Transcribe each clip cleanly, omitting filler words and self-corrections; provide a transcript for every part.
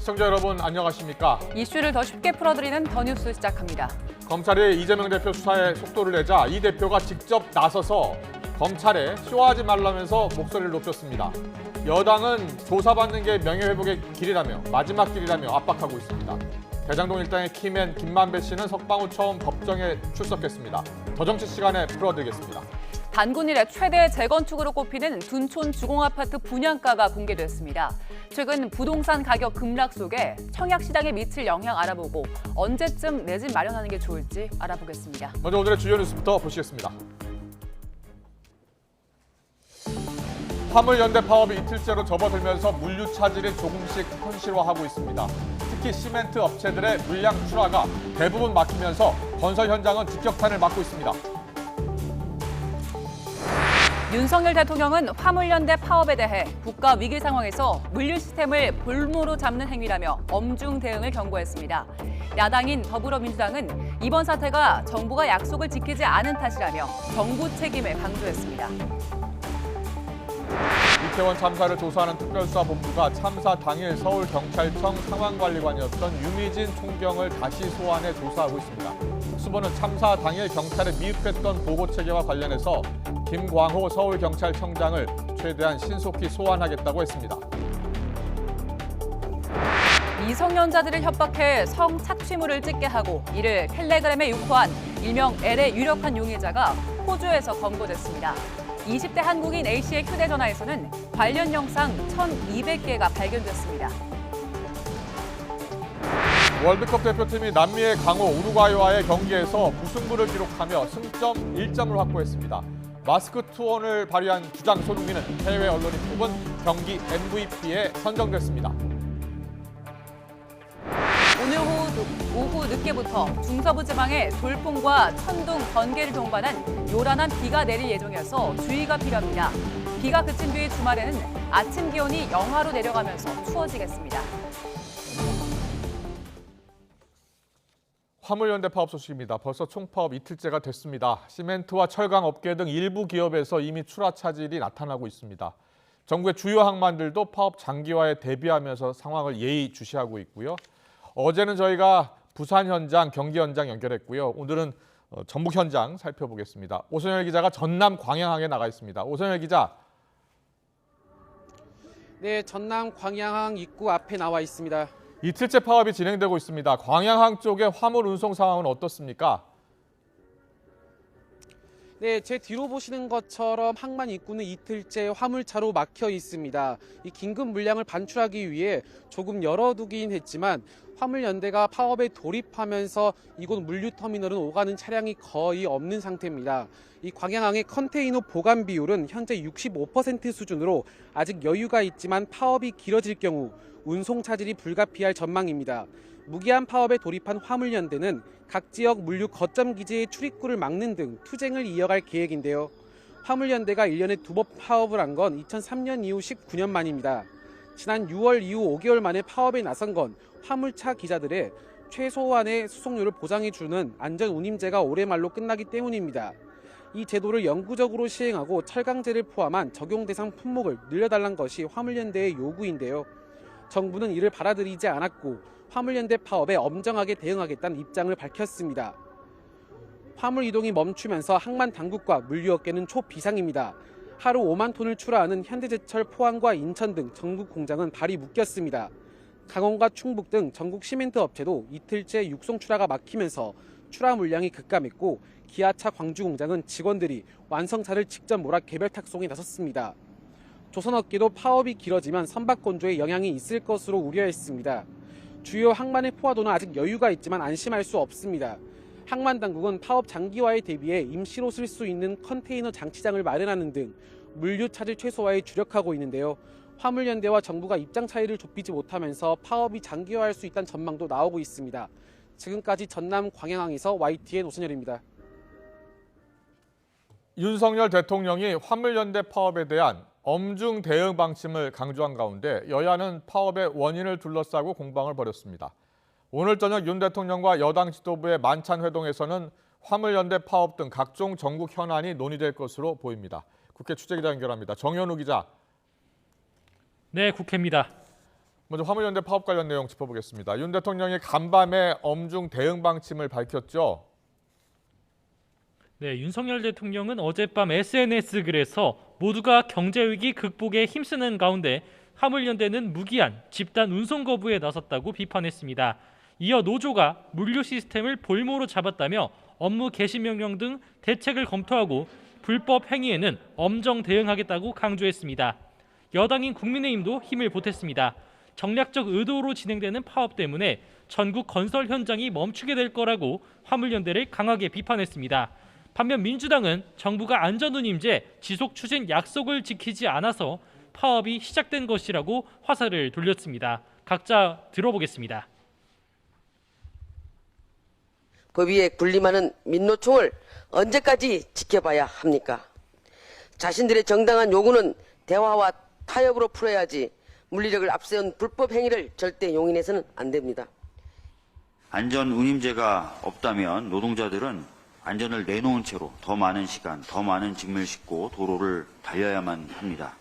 시청자 여러분 안녕하십니까? 이슈를 더 쉽게 풀어드리는 더 뉴스 시작합니다. 검찰이 이재명 대표 수사에 속도를 내자 이 대표가 직접 나서서 검찰에 쇼하지 말라면서 목소리를 높였습니다. 여당은 조사받는 게 명예회복의 길이라며 마지막 길이라며 압박하고 있습니다. 대장동 일당의 키맨 김만배 씨는 석방 후 처음 법정에 출석했습니다. 더 정치 시간에 풀어드리겠습니다. 단군 이래 최대 재건축으로 꼽히는 둔촌 주공아파트 분양가가 공개됐습니다. 최근 부동산 가격 급락 속에 청약시장에 미칠 영향 알아보고 언제쯤 내 집 마련하는 게 좋을지 알아보겠습니다. 먼저 오늘의 주요 뉴스부터 보시겠습니다. 화물연대 파업이 이틀째로 접어들면서 물류 차질이 조금씩 현실화하고 있습니다. 특히 시멘트 업체들의 물량 출하가 대부분 막히면서 건설 현장은 직격탄을 맞고 있습니다. 윤석열 대통령은 화물연대 파업에 대해 국가 위기 상황에서 물류 시스템을 볼모로 잡는 행위라며 엄중 대응을 경고했습니다. 야당인 더불어민주당은 이번 사태가 정부가 약속을 지키지 않은 탓이라며 정부 책임을 강조했습니다. 이태원 참사를 조사하는 특별수사본부가 참사 당일 서울경찰청 상황관리관이었던 유미진 총경을 다시 소환해 조사하고 있습니다. 수보는 참사 당일 경찰에 미흡했던 보고체계와 관련해서 김광호 서울경찰청장을 최대한 신속히 소환하겠다고 했습니다. 미성년자들을 협박해 성착취물을 찍게 하고 이를 텔레그램에 유포한 일명 L의 유력한 용의자가 호주에서 검거됐습니다. 20대 한국인 A씨의 휴대전화에서는 관련 영상 1,200개가 발견됐습니다. 월드컵 대표팀이 남미의 강호 우루과이와의 경기에서 무승부를 기록하며 승점 1점을 확보했습니다. 마스크 투혼을 발휘한 주장 손흥민은 해외 언론이 뽑은 경기 MVP에 선정됐습니다. 오늘 오후 늦게부터 중서부 지방에 돌풍과 천둥, 번개를 동반한 요란한 비가 내릴 예정이어서 주의가 필요합니다. 비가 그친 뒤 주말에는 아침 기온이 영하로 내려가면서 추워지겠습니다. 화물연대 파업 소식입니다. 벌써 총파업 이틀째가 됐습니다. 시멘트와 철강 업계 등 일부 기업에서 이미 출하 차질이 나타나고 있습니다. 전국의 주요 항만들도 파업 장기화에 대비하면서 상황을 예의주시하고 있고요. 어제는 저희가 부산 현장, 경기 현장 연결했고요. 오늘은 전북 현장 살펴보겠습니다. 오선열 기자가 전남 광양항에 나가 있습니다. 오선열 기자. 네, 전남 광양항 입구 앞에 나와 있습니다. 이틀째 파업이 진행되고 있습니다. 광양항 쪽의 화물 운송 상황은 어떻습니까? 네, 제 뒤로 보시는 것처럼 항만 입구는 이틀째 화물차로 막혀 있습니다. 이 긴급 물량을 반출하기 위해 조금 열어두긴 했지만 화물연대가 파업에 돌입하면서 이곳 물류터미널은 오가는 차량이 거의 없는 상태입니다. 이 광양항의 컨테이너 보관 비율은 현재 65% 수준으로 아직 여유가 있지만 파업이 길어질 경우 운송 차질이 불가피할 전망입니다. 무기한 파업에 돌입한 화물연대는 각 지역 물류 거점 기지의 출입구를 막는 등 투쟁을 이어갈 계획인데요. 화물연대가 1년에 2번 파업을 한 건 2003년 이후 19년 만입니다. 지난 6월 이후 5개월 만에 파업에 나선 건 화물차 기사들의 최소한의 수송료를 보장해주는 안전운임제가 올해 말로 끝나기 때문입니다. 이 제도를 영구적으로 시행하고 철강제를 포함한 적용 대상 품목을 늘려달라는 것이 화물연대의 요구인데요. 정부는 이를 받아들이지 않았고 화물연대 파업에 엄정하게 대응하겠다는 입장을 밝혔습니다. 화물 이동이 멈추면서 항만 당국과 물류업계는 초비상입니다. 하루 5만 톤을 출하하는 현대제철 포항과 인천 등 전국 공장은 발이 묶였습니다. 강원과 충북 등 전국 시멘트 업체도 이틀째 육송 출하가 막히면서 출하 물량이 급감했고 기아차 광주 공장은 직원들이 완성차를 직접 몰아 개별 탁송에 나섰습니다. 조선업계도 파업이 길어지면 선박 건조에 영향이 있을 것으로 우려했습니다. 주요 항만의 포화도는 아직 여유가 있지만 안심할 수 없습니다. 항만 당국은 파업 장기화에 대비해 임시로 쓸 수 있는 컨테이너 장치장을 마련하는 등 물류 차질 최소화에 주력하고 있는데요. 화물연대와 정부가 입장 차이를 좁히지 못하면서 파업이 장기화할 수 있다는 전망도 나오고 있습니다. 지금까지 전남 광양항에서 YTN 오선열입니다. 윤석열 대통령이 화물연대 파업에 대한 엄중 대응 방침을 강조한 가운데 여야는 파업의 원인을 둘러싸고 공방을 벌였습니다. 오늘 저녁 윤 대통령과 여당 지도부의 만찬 회동에서는 화물연대 파업 등 각종 전국 현안이 논의될 것으로 보입니다. 국회 취재기자 연결합니다. 정현우 기자. 네, 국회입니다. 먼저 화물연대 파업 관련 내용 짚어보겠습니다. 윤 대통령이 간밤에 엄중 대응 방침을 밝혔죠. 네, 윤석열 대통령은 어젯밤 SNS 글에서 모두가 경제위기 극복에 힘쓰는 가운데 화물연대는 무기한 집단 운송 거부에 나섰다고 비판했습니다. 이어 노조가 물류 시스템을 볼모로 잡았다며 업무 개시 명령 등 대책을 검토하고 불법 행위에는 엄정 대응하겠다고 강조했습니다. 여당인 국민의힘도 힘을 보탰습니다. 정략적 의도로 진행되는 파업 때문에 전국 건설 현장이 멈추게 될 거라고 화물연대를 강하게 비판했습니다. 반면 민주당은 정부가 안전운임제 지속 추진 약속을 지키지 않아서 파업이 시작된 것이라고 화살을 돌렸습니다. 각자 들어보겠습니다. 법 위에 군림하는 민노총을 언제까지 지켜봐야 합니까? 자신들의 정당한 요구는 대화와 타협으로 풀어야지 물리력을 앞세운 불법 행위를 절대 용인해서는 안 됩니다. 안전운임제가 없다면 노동자들은 안전을 내놓은 채로 더 많은 시간, 더 많은 짐을 싣고 도로를 달려야만 합니다.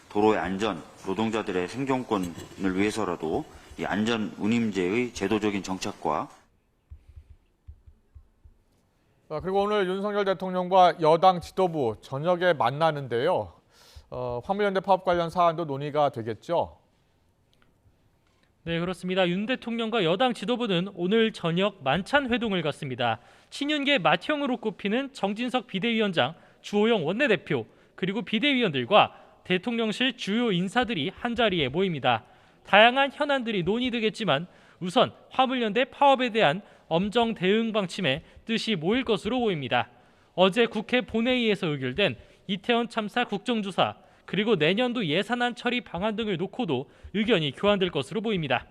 도로의 안전, 노동자들의 생존권을 위해서라도 이 안전운임제의 제도적인 정착과 그리고 오늘 윤석열 대통령과 여당 지도부 저녁에 만나는데요. 화물연대 파업 관련 사안도 논의가 되겠죠? 네, 그렇습니다. 윤 대통령과 여당 지도부는 오늘 저녁 만찬 회동을 갖습니다. 친윤계 맏형으로 꼽히는 정진석 비대위원장, 주호영 원내대표, 그리고 비대위원들과 대통령실 주요 인사들이 한자리에 모입니다. 다양한 현안들이 논의되겠지만 우선 화물연대 파업에 대한 엄정 대응 방침에 뜻이 모일 것으로 보입니다. 어제 국회 본회의에서 의결된 이태원 참사 국정조사, 그리고 내년도 예산안 처리 방안 등을 놓고도 의견이 교환될 것으로 보입니다.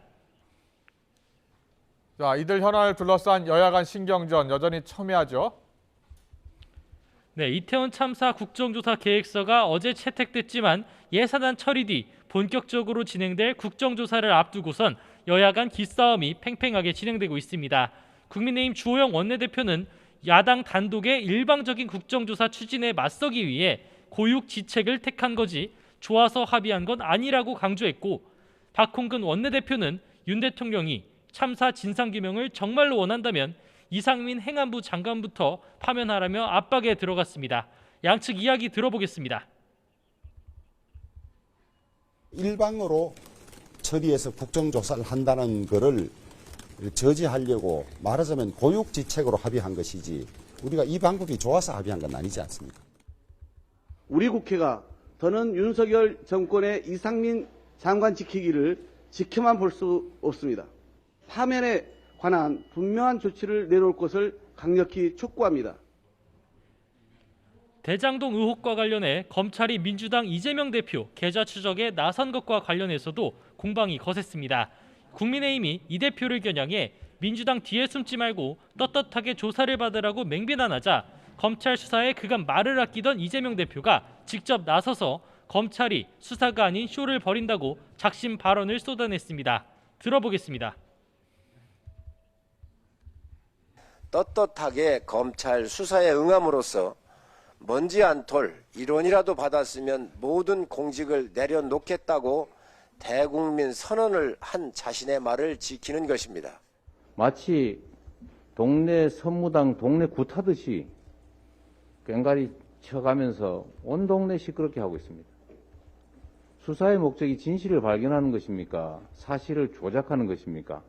자, 이들 현안을 둘러싼 여야 간 신경전 여전히 첨예하죠? 네, 이태원 참사 국정조사 계획서가 어제 채택됐지만 예산안 처리 뒤 본격적으로 진행될 국정조사를 앞두고선 여야 간 기싸움이 팽팽하게 진행되고 있습니다. 국민의힘 주호영 원내대표는 야당 단독의 일방적인 국정조사 추진에 맞서기 위해 고육지책을 택한 거지 좋아서 합의한 건 아니라고 강조했고, 박홍근 원내대표는 윤 대통령이 참사 진상규명을 정말로 원한다면 이상민 행안부 장관부터 파면하라며 압박에 들어갔습니다. 양측 이야기 들어보겠습니다. 일방으로 처리해서 국정조사를 한다는 것을 저지하려고 말하자면 고육지책으로 합의한 것이지 우리가 이 방법이 좋아서 합의한 건 아니지 않습니까? 우리 국회가 더는 윤석열 정권의 이상민 장관 지키기를 지켜만 볼 수 없습니다. 파면에 관한 분명한 조치를 내놓을 것을 강력히 촉구합니다. 대장동 의혹과 관련해 검찰이 민주당 이재명 대표 계좌 추적에 나선 것과 관련해서도 공방이 거셌습니다. 국민의힘이 이 대표를 겨냥해 민주당 뒤에 숨지 말고 떳떳하게 조사를 받으라고 맹비난하자 검찰 수사에 그간 말을 아끼던 이재명 대표가 직접 나서서 검찰이 수사가 아닌 쇼를 벌인다고 작심 발언을 쏟아냈습니다. 들어보겠습니다. 떳떳하게 검찰 수사에 응함으로써 먼지 안 털 1원이라도 받았으면 모든 공직을 내려놓겠다고 대국민 선언을 한 자신의 말을 지키는 것입니다. 마치 동네 선무당 동네 굿하듯이 꽹가리 쳐가면서 온 동네 시끄럽게 하고 있습니다. 수사의 목적이 진실을 발견하는 것입니까? 사실을 조작하는 것입니까?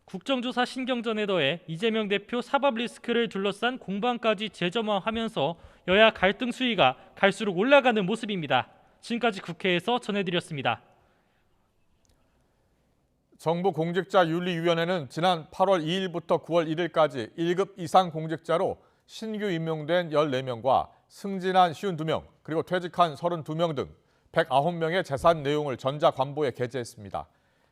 국정조사 신경전에 더해 이재명 대표 사법 리스크를 둘러싼 공방까지 재점화하면서 여야 갈등 수위가 갈수록 올라가는 모습입니다. 지금까지 국회에서 전해드렸습니다. 정부 공직자윤리위원회는 지난 8월 2일부터 9월 1일까지 1급 이상 공직자로 신규 임명된 14명과 승진한 52명, 그리고 퇴직한 32명 등 109명의 재산 내용을 전자관보에 게재했습니다.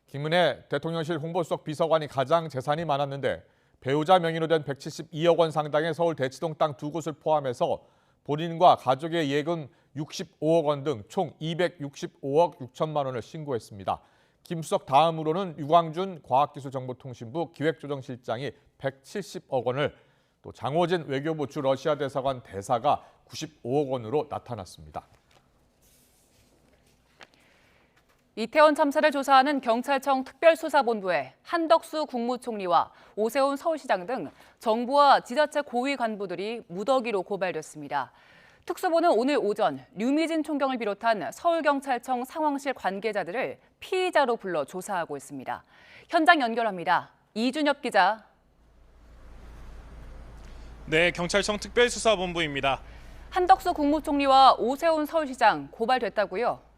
김은혜 대통령실 홍보수석 비서관이 가장 재산이 많았는데 배우자 명의로 된 172억 원 상당의 서울 대치동 땅 2곳을 포함해서 본인과 가족의 예금 65억 원 등 총 265억 6천만 원을 신고했습니다. 김 수석 다음으로는 유광준 과학기술정보통신부 기획조정실장이 170억 원을, 또 장호진 외교부 주 러시아 대사관 대사가 95억 원으로 나타났습니다. 이태원 참사를 조사하는 경찰청 특별수사본부에 한덕수 국무총리와 오세훈 서울시장 등 정부와 지자체 고위 간부들이 무더기로 고발됐습니다. 특수본은 오늘 오전 류미진 총경을 비롯한 서울경찰청 상황실 관계자들을 피의자로 불러 조사하고 있습니다. 현장 연결합니다. 이준엽 기자. 네, 경찰청 특별수사본부입니다. 한덕수 국무총리와 오세훈 서울시장 고발됐다고요?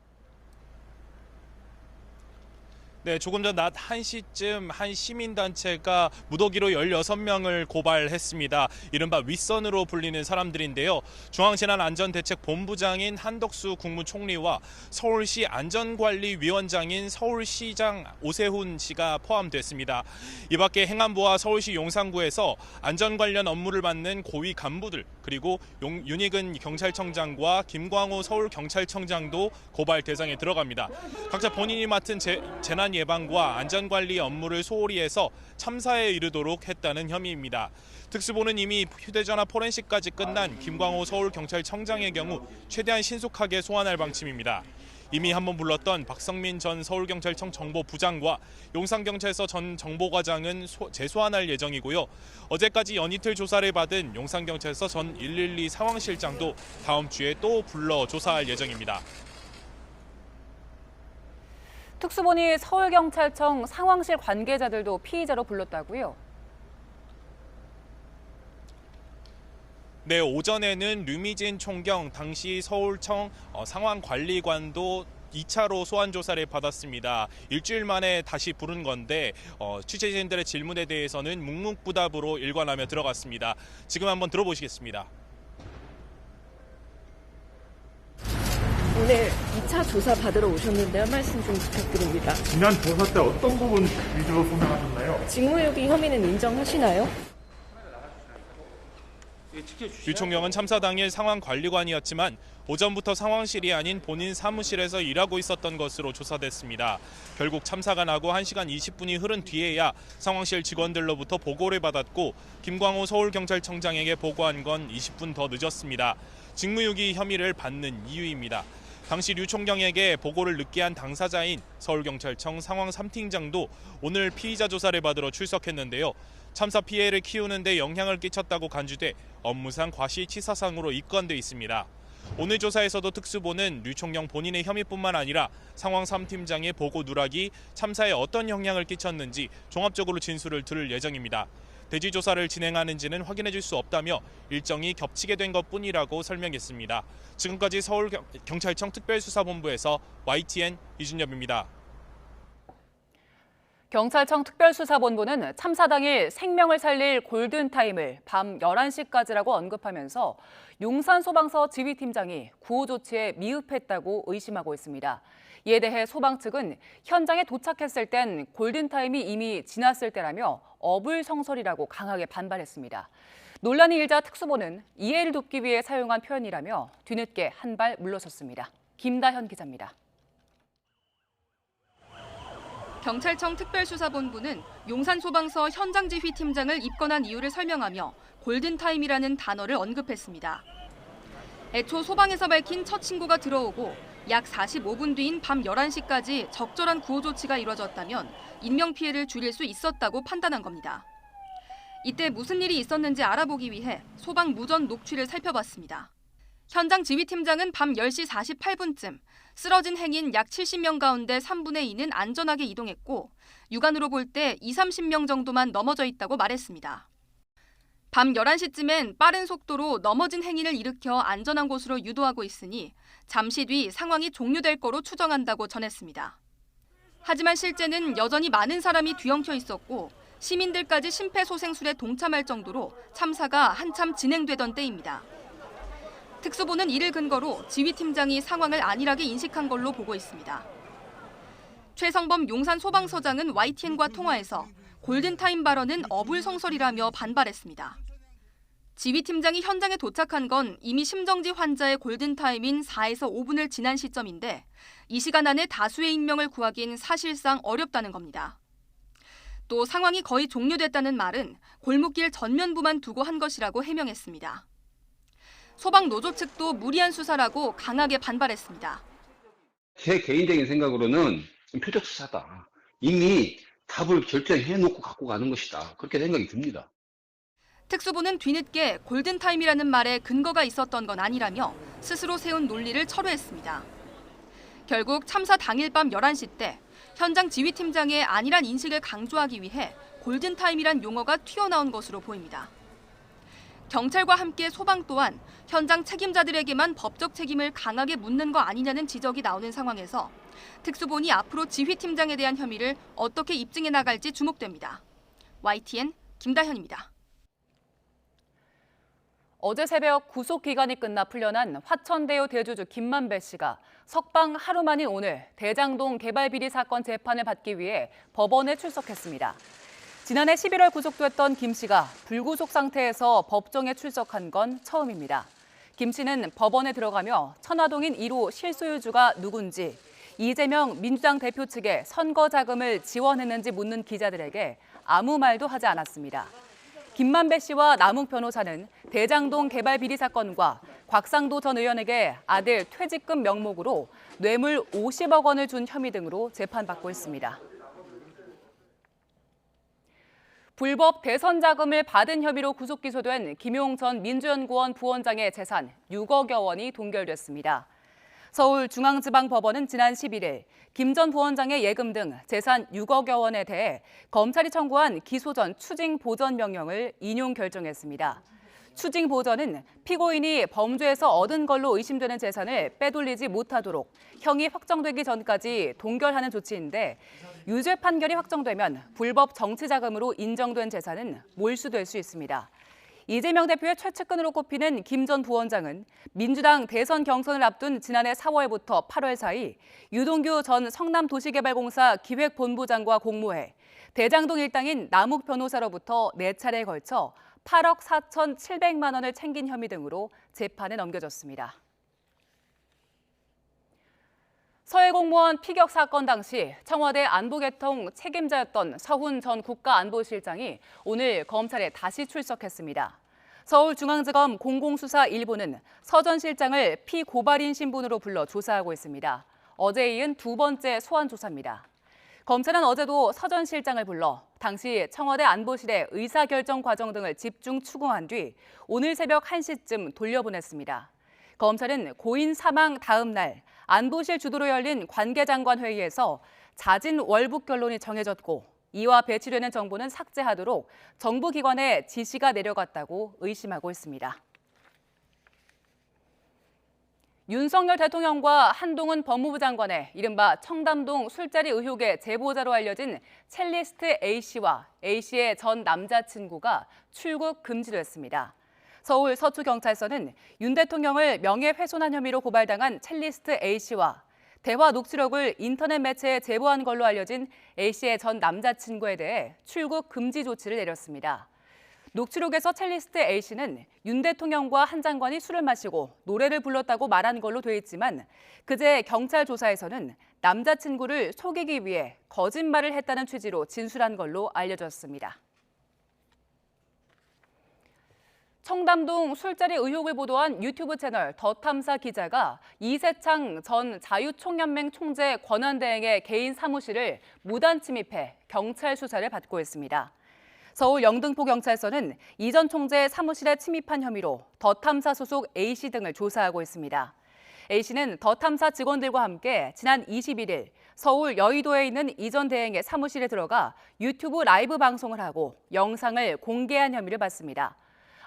네, 조금 전 낮 1시쯤 한 시민단체가 무더기로 16명을 고발했습니다. 이른바 윗선으로 불리는 사람들인데요. 중앙재난안전대책본부장인 한덕수 국무총리와 서울시 안전관리위원장인 서울시장 오세훈 씨가 포함됐습니다. 이 밖에 행안부와 서울시 용산구에서 안전 관련 업무를 맡는 고위 간부들, 그리고 윤익은 경찰청장과 김광호 서울경찰청장도 고발 대상에 들어갑니다. 각자 본인이 맡은 재난 예방과 안전관리 업무를 소홀히 해서 참사에 이르도록 했다는 혐의입니다. 특수본은 이미 휴대전화 포렌식까지 끝난 김광호 서울경찰청장의 경우 최대한 신속하게 소환할 방침입니다. 이미 한번 불렀던 박성민 전 서울경찰청 정보부장과 용산경찰서 전 정보과장은 재소환할 예정이고요. 어제까지 연이틀 조사를 받은 용산경찰서 전 112 상황실장도 다음 주에 또 불러 조사할 예정입니다. 특수본이 서울경찰청 상황실 관계자들도 피의자로 불렀다고요? 네, 오전에는 류미진 총경 당시 서울청 상황관리관도 2차로 소환 조사를 받았습니다. 일주일 만에 다시 부른 건데 취재진들의 질문에 대해서는 묵묵부답으로 일관하며 들어갔습니다. 지금 한번 들어보시겠습니다. 오늘 2차 조사 받으러 오셨는데요. 말씀 좀 부탁드립니다. 지난 조사 때 어떤 부분 위주로 소명하셨나요? 직무유기 혐의는 인정하시나요? 류 총경은 참사 당일 상황관리관이었지만 오전부터 상황실이 아닌 본인 사무실에서 일하고 있었던 것으로 조사됐습니다. 결국 참사가 나고 1시간 20분이 흐른 뒤에야 상황실 직원들로부터 보고를 받았고 김광호 서울경찰청장에게 보고한 건 20분 더 늦었습니다. 직무유기 혐의를 받는 이유입니다. 당시 류 총경에게 보고를 늦게 한 당사자인 서울경찰청 상황 3팀장도 오늘 피의자 조사를 받으러 출석했는데요. 참사 피해를 키우는 데 영향을 끼쳤다고 간주돼 업무상 과실치사상으로 입건돼 있습니다. 오늘 조사에서도 특수본은 류 총경 본인의 혐의뿐만 아니라 상황 3팀장의 보고 누락이 참사에 어떤 영향을 끼쳤는지 종합적으로 진술을 들을 예정입니다. 대지 조사를 진행하는지는 확인해줄 수 없다며 일정이 겹치게 된 것뿐이라고 설명했습니다. 지금까지 서울경찰청 특별수사본부에서 YTN 이준엽입니다. 경찰청 특별수사본부는 참사 당일 생명을 살릴 골든타임을 밤 11시까지라고 언급하면서 용산소방서 지휘팀장이 구호 조치에 미흡했다고 의심하고 있습니다. 이에 대해 소방 측은 현장에 도착했을 땐 골든타임이 이미 지났을 때라며 어불성설이라고 강하게 반발했습니다. 논란이 일자 특수본은 이해를 돕기 위해 사용한 표현이라며 뒤늦게 한 발 물러섰습니다. 김다현 기자입니다. 경찰청 특별수사본부는 용산소방서 현장지휘팀장을 입건한 이유를 설명하며 골든타임이라는 단어를 언급했습니다. 애초 소방에서 밝힌 첫 신고가 들어오고 약 45분 뒤인 밤 11시까지 적절한 구호 조치가 이뤄졌다면 인명피해를 줄일 수 있었다고 판단한 겁니다. 이때 무슨 일이 있었는지 알아보기 위해 소방 무전 녹취를 살펴봤습니다. 현장 지휘팀장은 밤 10시 48분쯤 쓰러진 행인 약 70명 가운데 3분의 2는 안전하게 이동했고 육안으로 볼 때 20-30명 정도만 넘어져 있다고 말했습니다. 밤 11시쯤엔 빠른 속도로 넘어진 행인을 일으켜 안전한 곳으로 유도하고 있으니 잠시 뒤 상황이 종료될 거로 추정한다고 전했습니다. 하지만 실제는 여전히 많은 사람이 뒤엉켜 있었고 시민들까지 심폐소생술에 동참할 정도로 참사가 한참 진행되던 때입니다. 특수본은 이를 근거로 지휘팀장이 상황을 안일하게 인식한 걸로 보고 있습니다. 최성범 용산소방서장은 YTN과 통화에서 골든타임 발언은 어불성설이라며 반발했습니다. 지휘팀장이 현장에 도착한 건 이미 심정지 환자의 골든타임인 4에서 5분을 지난 시점인데 이 시간 안에 다수의 인명을 구하기엔 사실상 어렵다는 겁니다. 또 상황이 거의 종료됐다는 말은 골목길 전면부만 두고 한 것이라고 해명했습니다. 소방노조 측도 무리한 수사라고 강하게 반발했습니다. 제 개인적인 생각으로는 표적 수사다. 이미 답을 결정해놓고 갖고 가는 것이다. 그렇게 생각이 듭니다. 특수부는 뒤늦게 골든타임이라는 말에 근거가 있었던 건 아니라며 스스로 세운 논리를 철회했습니다. 결국 참사 당일 밤 11시 때 현장 지휘팀장의 안일한 인식을 강조하기 위해 골든타임이란 용어가 튀어나온 것으로 보입니다. 경찰과 함께 소방 또한 현장 책임자들에게만 법적 책임을 강하게 묻는 거 아니냐는 지적이 나오는 상황에서 특수본이 앞으로 지휘팀장에 대한 혐의를 어떻게 입증해 나갈지 주목됩니다. YTN 김다현입니다. 어제 새벽 구속기간이 끝나 풀려난 화천대유 대주주 김만배 씨가 석방 하루 만인 오늘 대장동 개발비리 사건 재판을 받기 위해 법원에 출석했습니다. 지난해 11월 구속됐던 김 씨가 불구속 상태에서 법정에 출석한 건 처음입니다. 김 씨는 법원에 들어가며 천화동인 1호 실소유주가 누군지, 이재명 민주당 대표 측에 선거 자금을 지원했는지 묻는 기자들에게 아무 말도 하지 않았습니다. 김만배 씨와 남욱 변호사는 대장동 개발 비리 사건과 곽상도 전 의원에게 아들 퇴직금 명목으로 뇌물 50억 원을 준 혐의 등으로 재판받고 있습니다. 불법 대선 자금을 받은 혐의로 구속 기소된 김용 전 민주연구원 부원장의 재산 6억여 원이 동결됐습니다. 서울중앙지방법원은 지난 11일 김 전 부원장의 예금 등 재산 6억여 원에 대해 검찰이 청구한 기소 전 추징 보전 명령을 인용 결정했습니다. 추징 보전은 피고인이 범죄에서 얻은 걸로 의심되는 재산을 빼돌리지 못하도록 형이 확정되기 전까지 동결하는 조치인데, 유죄 판결이 확정되면 불법 정치자금으로 인정된 재산은 몰수될 수 있습니다. 이재명 대표의 최측근으로 꼽히는 김 전 부원장은 민주당 대선 경선을 앞둔 지난해 4월부터 8월 사이 유동규 전 성남도시개발공사 기획본부장과 공모해 대장동 일당인 남욱 변호사로부터 4차례에 걸쳐 8억 4,700만 원을 챙긴 혐의 등으로 재판에 넘겨졌습니다. 서해 공무원 피격 사건 당시 청와대 안보개통 책임자였던 서훈 전 국가안보실장이 오늘 검찰에 다시 출석했습니다. 서울중앙지검 공공수사 1부는 서 전 실장을 피고발인 신분으로 불러 조사하고 있습니다. 어제에 이은 두 번째 소환 조사입니다. 검찰은 어제도 서 전 실장을 불러 당시 청와대 안보실의 의사결정 과정 등을 집중 추궁한 뒤 오늘 새벽 1시쯤 돌려보냈습니다. 검찰은 고인 사망 다음 날 안보실 주도로 열린 관계장관 회의에서 자진 월북 결론이 정해졌고 이와 배치되는 정보는 삭제하도록 정부기관에 지시가 내려갔다고 의심하고 있습니다. 윤석열 대통령과 한동훈 법무부 장관의 이른바 청담동 술자리 의혹의 제보자로 알려진 첼리스트 A씨와 A씨의 전 남자친구가 출국 금지됐습니다. 서울 서초경찰서는 윤 대통령을 명예훼손한 혐의로 고발당한 첼리스트 A씨와 대화 녹취록을 인터넷 매체에 제보한 걸로 알려진 A씨의 전 남자친구에 대해 출국 금지 조치를 내렸습니다. 녹취록에서 첼리스트 A씨는 윤 대통령과 한 장관이 술을 마시고 노래를 불렀다고 말한 걸로 돼 있지만 그제 경찰 조사에서는 남자친구를 속이기 위해 거짓말을 했다는 취지로 진술한 걸로 알려졌습니다. 청담동 술자리 의혹을 보도한 유튜브 채널 더 탐사 기자가 이세창 전 자유총연맹 총재 권한대행의 개인 사무실을 무단 침입해 경찰 수사를 받고 있습니다. 서울 영등포경찰서는 이 전 총재의 사무실에 침입한 혐의로 더 탐사 소속 A씨 등을 조사하고 있습니다. A씨는 더 탐사 직원들과 함께 지난 21일 서울 여의도에 있는 이 전 대행의 사무실에 들어가 유튜브 라이브 방송을 하고 영상을 공개한 혐의를 받습니다.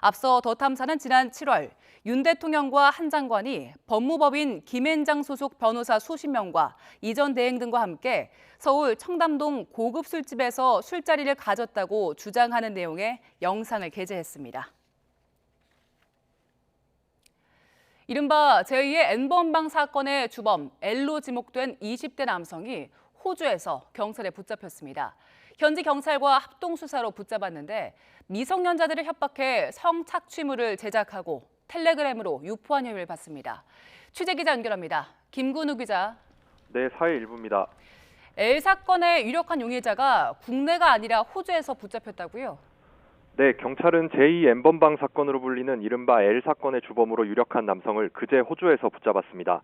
앞서 더 탐사는 지난 7월 윤 대통령과 한 장관이 법무법인 김앤장 소속 변호사 수십 명과 이 전 대행 등과 함께 서울 청담동 고급 술집에서 술자리를 가졌다고 주장하는 내용의 영상을 게재했습니다. 이른바 제2의 N번방 사건의 주범 L로 지목된 20대 남성이 호주에서 경찰에 붙잡혔습니다. 현지 경찰과 합동수사로 붙잡았는데 미성년자들을 협박해 성착취물을 제작하고 텔레그램으로 유포한 혐의를 받습니다. 취재기자 연결합니다. 김근우 기자. 네, 사회일부입니다. L 사건의 유력한 용의자가 국내가 아니라 호주에서 붙잡혔다고요? 네, 경찰은 제2 N번방 사건으로 불리는 이른바 L 사건의 주범으로 유력한 남성을 그제 호주에서 붙잡았습니다.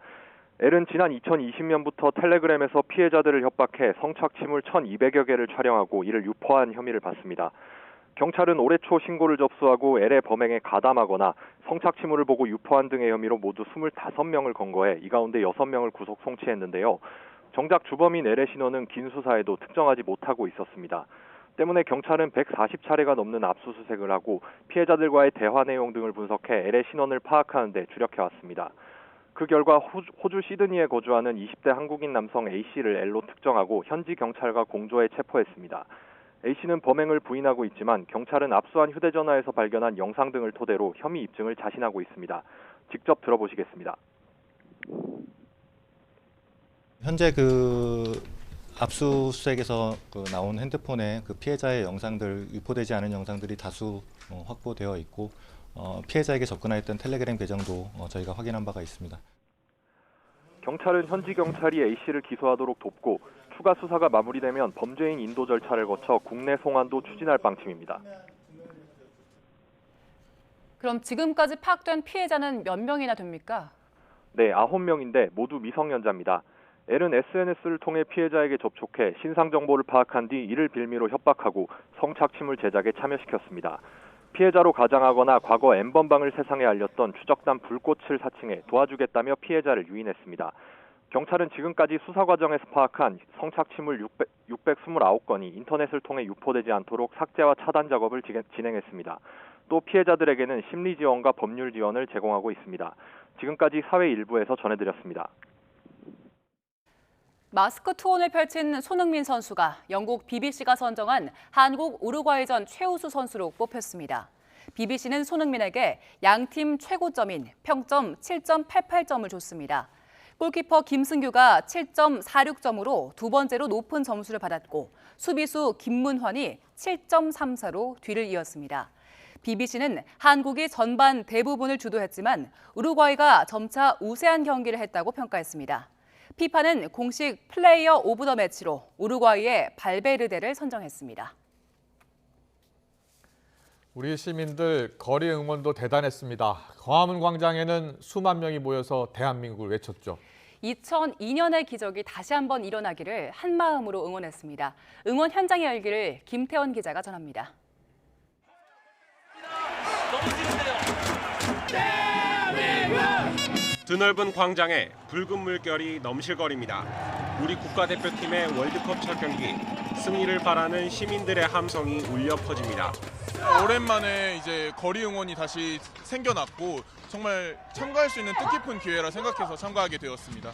L은 지난 2020년부터 텔레그램에서 피해자들을 협박해 성착취물 1,200여 개를 촬영하고 이를 유포한 혐의를 받습니다. 경찰은 올해 초 신고를 접수하고 L의 범행에 가담하거나 성착취물을 보고 유포한 등의 혐의로 모두 25명을 검거해 이 가운데 6명을 구속 송치했는데요. 정작 주범인 L의 신원은 긴 수사에도 특정하지 못하고 있었습니다. 때문에 경찰은 140차례가 넘는 압수수색을 하고 피해자들과의 대화 내용 등을 분석해 L의 신원을 파악하는 데 주력해왔습니다. 그 결과 호주 시드니에 거주하는 20대 한국인 남성 A씨를 L로 특정하고 현지 경찰과 공조해 체포했습니다. A씨는 범행을 부인하고 있지만 경찰은 압수한 휴대전화에서 발견한 영상 등을 토대로 혐의 입증을 자신하고 있습니다. 직접 들어보시겠습니다. 현재 압수수색에서 나온 핸드폰에 피해자의 영상들, 유포되지 않은 영상들이 다수 확보되어 있고 피해자에게 접근하였던 텔레그램 계정도 저희가 확인한 바가 있습니다. 경찰은 현지 경찰이 A씨를 기소하도록 돕고 추가 수사가 마무리되면 범죄인 인도 절차를 거쳐 국내 송환도 추진할 방침입니다. 그럼 지금까지 파악된 피해자는 몇 명이나 됩니까? 네, 9명인데 모두 미성년자입니다. L은 SNS를 통해 피해자에게 접촉해 신상 정보를 파악한 뒤 이를 빌미로 협박하고 성착취물 제작에 참여시켰습니다. 피해자로 가장하거나 과거 N번방을 세상에 알렸던 추적단 불꽃을 사칭해 도와주겠다며 피해자를 유인했습니다. 경찰은 지금까지 수사 과정에서 파악한 성착취물 629건이 인터넷을 통해 유포되지 않도록 삭제와 차단 작업을 진행했습니다. 또 피해자들에게는 심리 지원과 법률 지원을 제공하고 있습니다. 지금까지 사회 일부에서 전해드렸습니다. 마스크 투혼을 펼친 손흥민 선수가 영국 BBC가 선정한 한국 우루과이전 최우수 선수로 뽑혔습니다. BBC는 손흥민에게 양팀 최고점인 평점 7.88점을 줬습니다. 골키퍼 김승규가 7.46점으로 두 번째로 높은 점수를 받았고 수비수 김문환이 7.34로 뒤를 이었습니다. BBC는 한국이 전반 대부분을 주도했지만 우루과이가 점차 우세한 경기를 했다고 평가했습니다. 피파는 공식 플레이어 오브 더 매치로 우루과이의 발베르데를 선정했습니다. 우리 시민들 거리 응원도 대단했습니다. 광화문 광장에는 수만 명이 모여서 대한민국을 외쳤죠. 2002년의 기적이 다시 한번 일어나기를 한마음으로 응원했습니다. 응원 현장의 열기를 김태원 기자가 전합니다. 드넓은 광장에 붉은 물결이 넘실거립니다. 우리 국가대표팀의 월드컵 첫 경기, 승리를 바라는 시민들의 함성이 울려 퍼집니다. 오랜만에 이제 거리 응원이 다시 생겨났고 정말 참가할 수 있는 뜻깊은 기회라 생각해서 참가하게 되었습니다.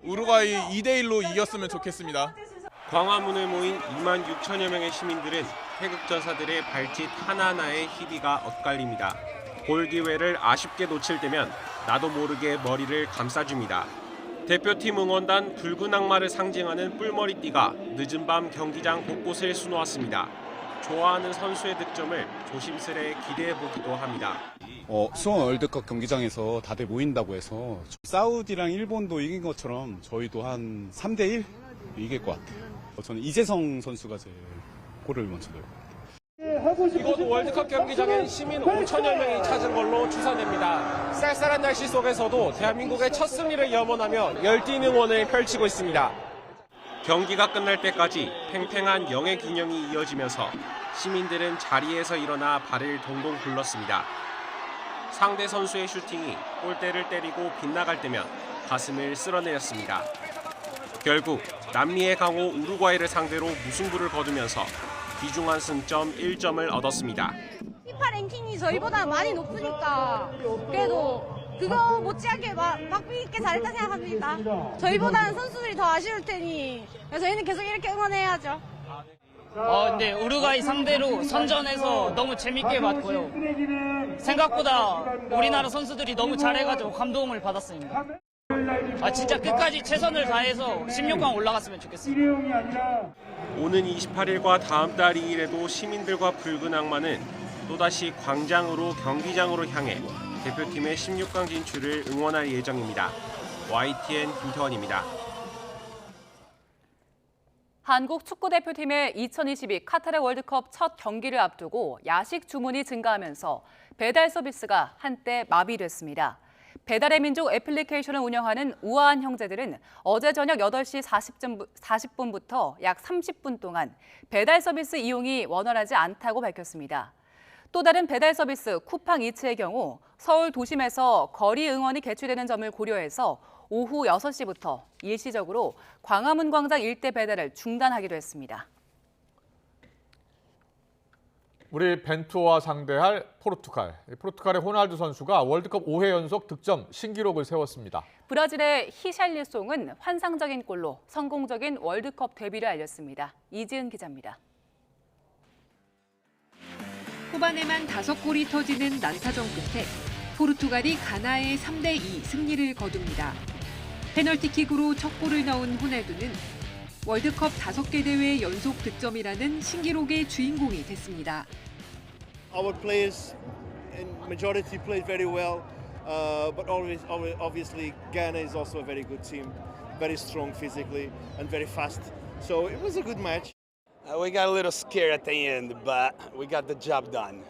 우루과이 2대1로 이겼으면 좋겠습니다. 광화문에 모인 2만 6천여 명의 시민들은 태극전사들의 발짓 하나하나에 희비가 엇갈립니다. 골 기회를 아쉽게 놓칠 때면 나도 모르게 머리를 감싸줍니다. 대표팀 응원단 붉은 악마를 상징하는 뿔머리띠가 늦은 밤 경기장 곳곳을 수놓았습니다. 좋아하는 선수의 득점을 조심스레 기대해보기도 합니다. 수원 월드컵 경기장에서 다들 모인다고 해서 사우디랑 일본도 이긴 것처럼 저희도 한 3대1 이길 것 같아요. 저는 이재성 선수가 제 골을 먼저 넣을 것 같아요. 이곳 월드컵 경기장엔 시민 5천여 명이 찾은 걸로 추산됩니다. 쌀쌀한 날씨 속에서도 대한민국의 첫 승리를 염원하며 열띤 응원을 펼치고 있습니다. 경기가 끝날 때까지 팽팽한 영예 기념이 이어지면서 시민들은 자리에서 일어나 발을 동동 굴렀습니다. 상대 선수의 슈팅이 골대를 때리고 빗나갈 때면 가슴을 쓸어내렸습니다. 결국 남미의 강호 우루과이를 상대로 무승부를 거두면서 귀중한 승점 1점을 얻었습니다. 피파 랭킹이 저희보다 많이 높으니까 그래도 그거 못지않게 박빙 있게 잘했다 생각합니다. 저희보다는 선수들이 더 아쉬울 테니 저희는 계속 이렇게 응원해야죠. 근데 우루과이 상대로 선전해서 너무 재밌게 봤고요. 생각보다 우리나라 선수들이 너무 잘해가지고 감동을 받았습니다. 진짜 끝까지 최선을 다해서 16강 올라갔으면 좋겠습니다. 오는 28일과 다음 달 2일에도 시민들과 붉은 악마는 또다시 광장으로 경기장으로 향해 대표팀의 16강 진출을 응원할 예정입니다. YTN 김태원입니다. 한국 축구대표팀의 2022 카타르 월드컵 첫 경기를 앞두고 야식 주문이 증가하면서 배달 서비스가 한때 마비됐습니다. 배달의 민족 애플리케이션을 운영하는 우아한 형제들은 어제 저녁 8시 40분부터 약 30분 동안 배달 서비스 이용이 원활하지 않다고 밝혔습니다. 또 다른 배달 서비스 쿠팡 이츠의 경우 서울 도심에서 거리 응원이 개최되는 점을 고려해서 오후 6시부터 일시적으로 광화문 광장 일대 배달을 중단하기로 했습니다. 우리 벤투와 상대할 포르투갈. 포르투갈의 호날두 선수가 월드컵 5회 연속 득점 신기록을 세웠습니다. 브라질의 히샬리송은 환상적인 골로 성공적인 월드컵 데뷔를 알렸습니다. 이지은 기자입니다. 후반에만 5골이 터지는 난타전 끝에 포르투갈이 가나의 3대2 승리를 거둡니다. 페널티킥으로 첫 골을 넣은 호날두는 월드컵 5개 대회 연속 득점이라는 신기록의 주인공이 됐습니다. Our players in majority played very well, but obviously Ghana is also a very good team, very strong physically and very fast. So it was a good match. We got a little scared at the end, but we got the job done.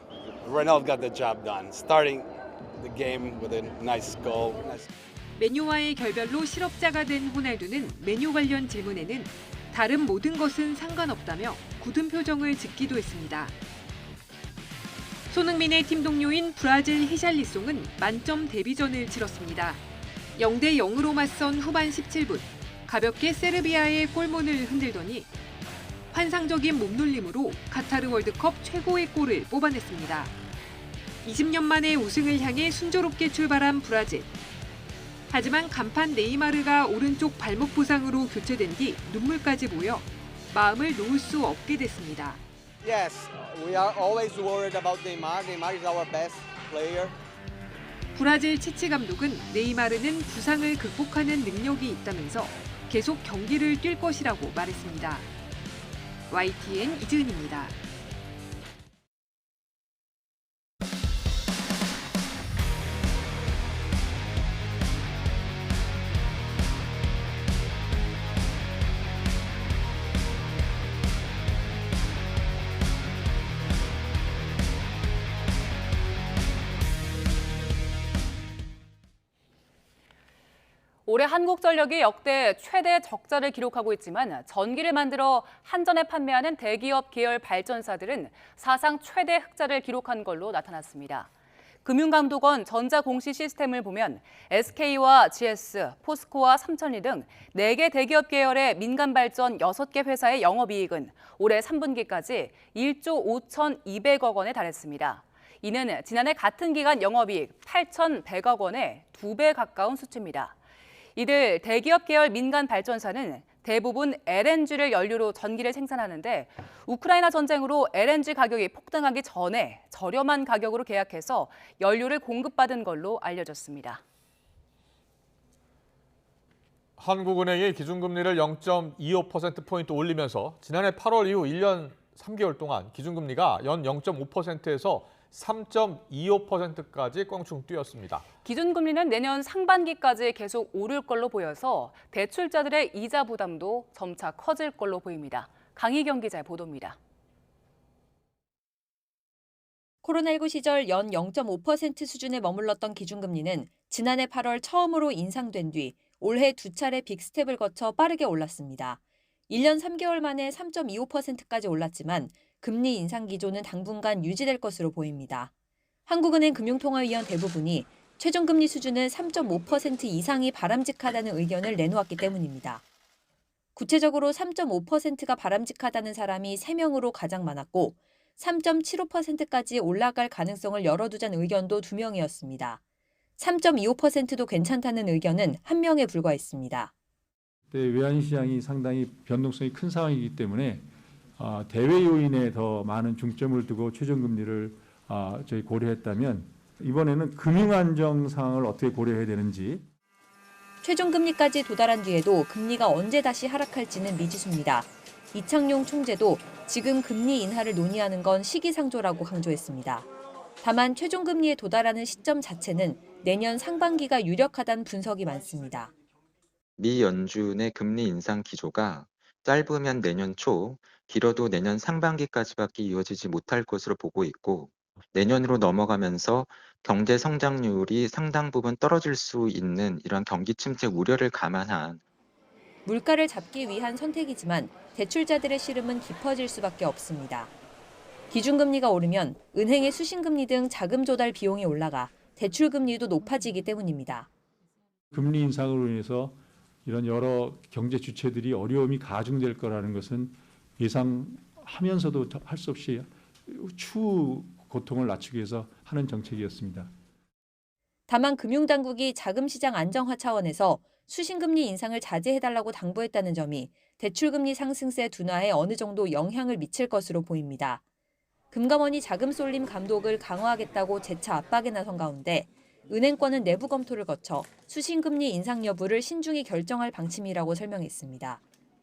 Ronaldo got the job done, starting the game with a nice goal. 메뉴와의 결별로 실업자가 된 호날두는 메뉴 관련 질문에는 다른 모든 것은 상관없다며 굳은 표정을 짓기도 했습니다. 손흥민의 팀 동료인 브라질 히샬리송은 만점 데뷔전을 치렀습니다. 0대 0으로 맞선 후반 17분, 가볍게 세르비아의 골문을 흔들더니 환상적인 몸놀림으로 카타르 월드컵 최고의 골을 뽑아냈습니다. 20년 만에 우승을 향해 순조롭게 출발한 브라질. 하지만 간판 네이마르가 오른쪽 발목 부상으로 교체된 뒤 눈물까지 보여 마음을 놓을 수 없게 됐습니다. Yes, we are always worried about Neymar. Neymar is our best player. 브라질 치치 감독은 네이마르는 부상을 극복하는 능력이 있다면서 계속 경기를 뛸 것이라고 말했습니다. YTN 이지은입니다. 올해 한국전력이 역대 최대 적자를 기록하고 있지만 전기를 만들어 한전에 판매하는 대기업 계열 발전사들은 사상 최대 흑자를 기록한 걸로 나타났습니다. 금융감독원 전자공시 시스템을 보면 SK와 GS, 포스코와 삼천리 등 4개 대기업 계열의 민간발전 6개 회사의 영업이익은 올해 3분기까지 1조 5,200억 원에 달했습니다. 이는 지난해 같은 기간 영업이익 8,100억 원의 2배 가까운 수치입니다. 이들 대기업 계열 민간 발전사는 대부분 LNG를 연료로 전기를 생산하는데 우크라이나 전쟁으로 LNG 가격이 폭등하기 전에 저렴한 가격으로 계약해서 연료를 공급받은 걸로 알려졌습니다. 한국은행이 기준금리를 0.25%포인트 올리면서 지난해 8월 이후 1년 3개월 동안 기준금리가 연 0.5%에서 3.25%까지 껑충 뛰었습니다. 기준금리는 내년 상반기까지 계속 오를 걸로 보여서 대출자들의 이자 부담도 점차 커질 걸로 보입니다. 강희경 기자의 보도입니다. 코로나19 시절 연 0.5% 수준에 머물렀던 기준금리는 지난해 8월 처음으로 인상된 뒤 올해 2차례 빅스텝을 거쳐 빠르게 올랐습니다. 1년 3개월 만에 3.25%까지 올랐지만 금리 인상 기조는 당분간 유지될 것으로 보입니다. 한국은행 금융통화위원 대부분이 최종금리 수준은 3.5% 이상이 바람직하다는 의견을 내놓았기 때문입니다. 구체적으로 3.5%가 바람직하다는 사람이 3명으로 가장 많았고 3.75%까지 올라갈 가능성을 열어두자는 의견도 2명이었습니다. 3.25%도 괜찮다는 의견은 1명에 불과했습니다. 외환시장이 상당히 변동성이 큰 상황이기 때문에 대외 요인에 더 많은 중점을 두고 최종금리를 저희 고려했다면 이번에는 금융안정 상황을 어떻게 고려해야 되는지. 최종금리까지 도달한 뒤에도 금리가 언제 다시 하락할지는 미지수입니다. 이창용 총재도 지금 금리 인하를 논의하는 건 시기상조라고 강조했습니다. 다만 최종금리에 도달하는 시점 자체는 내년 상반기가 유력하다는 분석이 많습니다. 미 연준의 금리 인상 기조가 짧으면 내년 초, 길어도 내년 상반기까지밖에 이어지지 못할 것으로 보고 있고 내년으로 넘어가면서 경제 성장률이 상당 부분 떨어질 수 있는 이런 경기 침체 우려를 감안한 물가를 잡기 위한 선택이지만 대출자들의 시름은 깊어질 수밖에 없습니다. 기준금리가 오르면 은행의 수신금리 등 자금 조달 비용이 올라가 대출금리도 높아지기 때문입니다. 금리 인상으로 인해서 이런 여러 경제 주체들이 어려움이 가중될 거라는 것은 예상하면서도 할 수 없이 추후 고통을 낮추기 위해서 하는 정책이었습니다. 다만 금융당국이 자금시장 안정화 차원에서 수신금리 인상을 자제해달라고 당부했다는 점이 대출금리 상승세 둔화에 어느 정도 영향을 미칠 것으로 보입니다. 금감원이 자금 쏠림 감독을 강화하겠다고 재차 압박에 나선 가운데 은행권은 내부 검토를 거쳐 수신금리 인상 여부를 신중히 결정할 방침이라고 설명했습니다.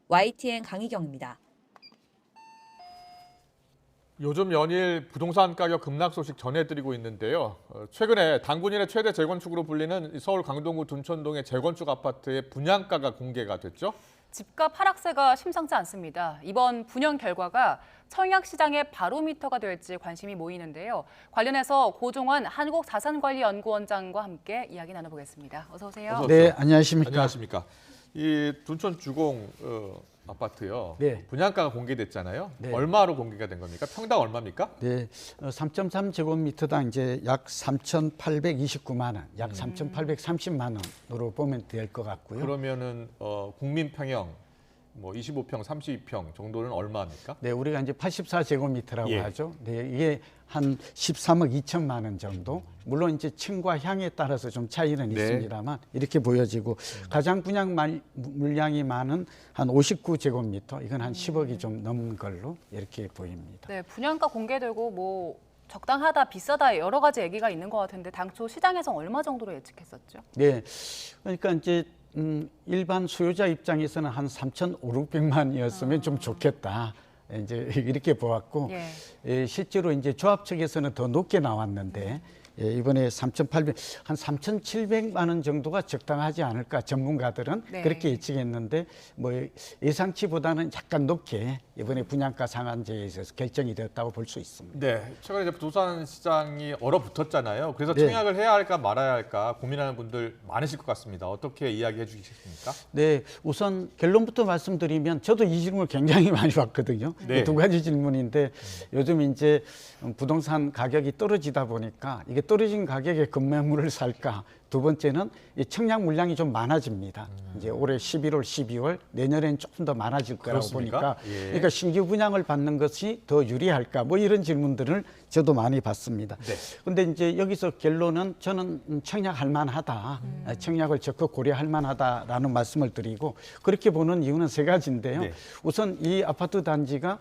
YTN 강희경입니다. 요즘 연일 부동산 가격 급락 소식 전해드리고 있는데요. 최근에 당군인의 최대 재건축으로 불리는 서울 강동구 둔촌동의 재건축 아파트의 분양가가 공개가 됐죠. 집값 하락세가 심상치 않습니다. 이번 분양 결과가 청약시장의 바로미터가 될지 관심이 모이는데요. 관련해서 고종원 한국자산관리연구원장과 함께 이야기 나눠보겠습니다. 어서 오세요. 네, 안녕하십니까. 안녕하십니까. 이 둔촌 주공 아파트요. 네. 분양가가 공개됐잖아요. 네. 얼마로 공개가 된 겁니까? 평당 얼마입니까? 네, 3.3제곱미터당 이제 약 3,829만 원, 약 3,830만 원으로 보면 될 것 같고요. 그러면은 국민평형 뭐 25평, 32평 정도는 얼마입니까? 네, 우리가 이제 84제곱미터라고 예. 하죠. 네, 이게 한 13억 2천만 원 정도. 물론 이제 층과 향에 따라서 좀 차이는 네. 있습니다만 이렇게 보여지고 가장 분양 물량이 많은 한 59제곱미터, 이건 한 10억이 좀 넘는 걸로 이렇게 보입니다. 네, 분양가 공개되고 뭐 적당하다, 비싸다 여러 가지 얘기가 있는 것 같은데 당초 시장에서 얼마 정도로 예측했었죠? 네, 그러니까 이제 일반 수요자 입장에서는 한 3,500~600만이었으면 좀 좋겠다. 이제 이렇게 보았고, 실제로 이제 조합 측에서는 더 높게 나왔는데, 이번에 3,800, 한 3,700만 원 정도가 적당하지 않을까 전문가들은 그렇게 예측했는데 뭐 예상치보다는 약간 높게 이번에 분양가 상한제에 있어서 결정이 되었다고 볼 수 있습니다. 네, 최근에 이제 부동산 시장이 얼어붙었잖아요. 그래서 네. 청약을 해야 할까 말아야 할까 고민하는 분들 많으실 것 같습니다. 어떻게 이야기해 주시겠습니까? 네, 우선 결론부터 말씀드리면 저도 이 질문을 굉장히 많이 받거든요. 네. 두 가지 질문인데 요즘 이제 부동산 가격이 떨어지다 보니까 이게 떨어진 가격에 급매물을 살까? 두 번째는 이 청약 물량이 좀 많아집니다. 이제 올해 11월, 12월, 내년에는 조금 더 많아질 거라고 그렇습니까? 보니까 예. 그러니까 신규 분양을 받는 것이 더 유리할까? 뭐 이런 질문들을 저도 많이 받습니다. 그런데 이제 여기서 결론은 저는 청약할 만하다. 청약을 적극 고려할 만하다라는 말씀을 드리고 그렇게 보는 이유는 세 가지인데요. 네. 우선 이 아파트 단지가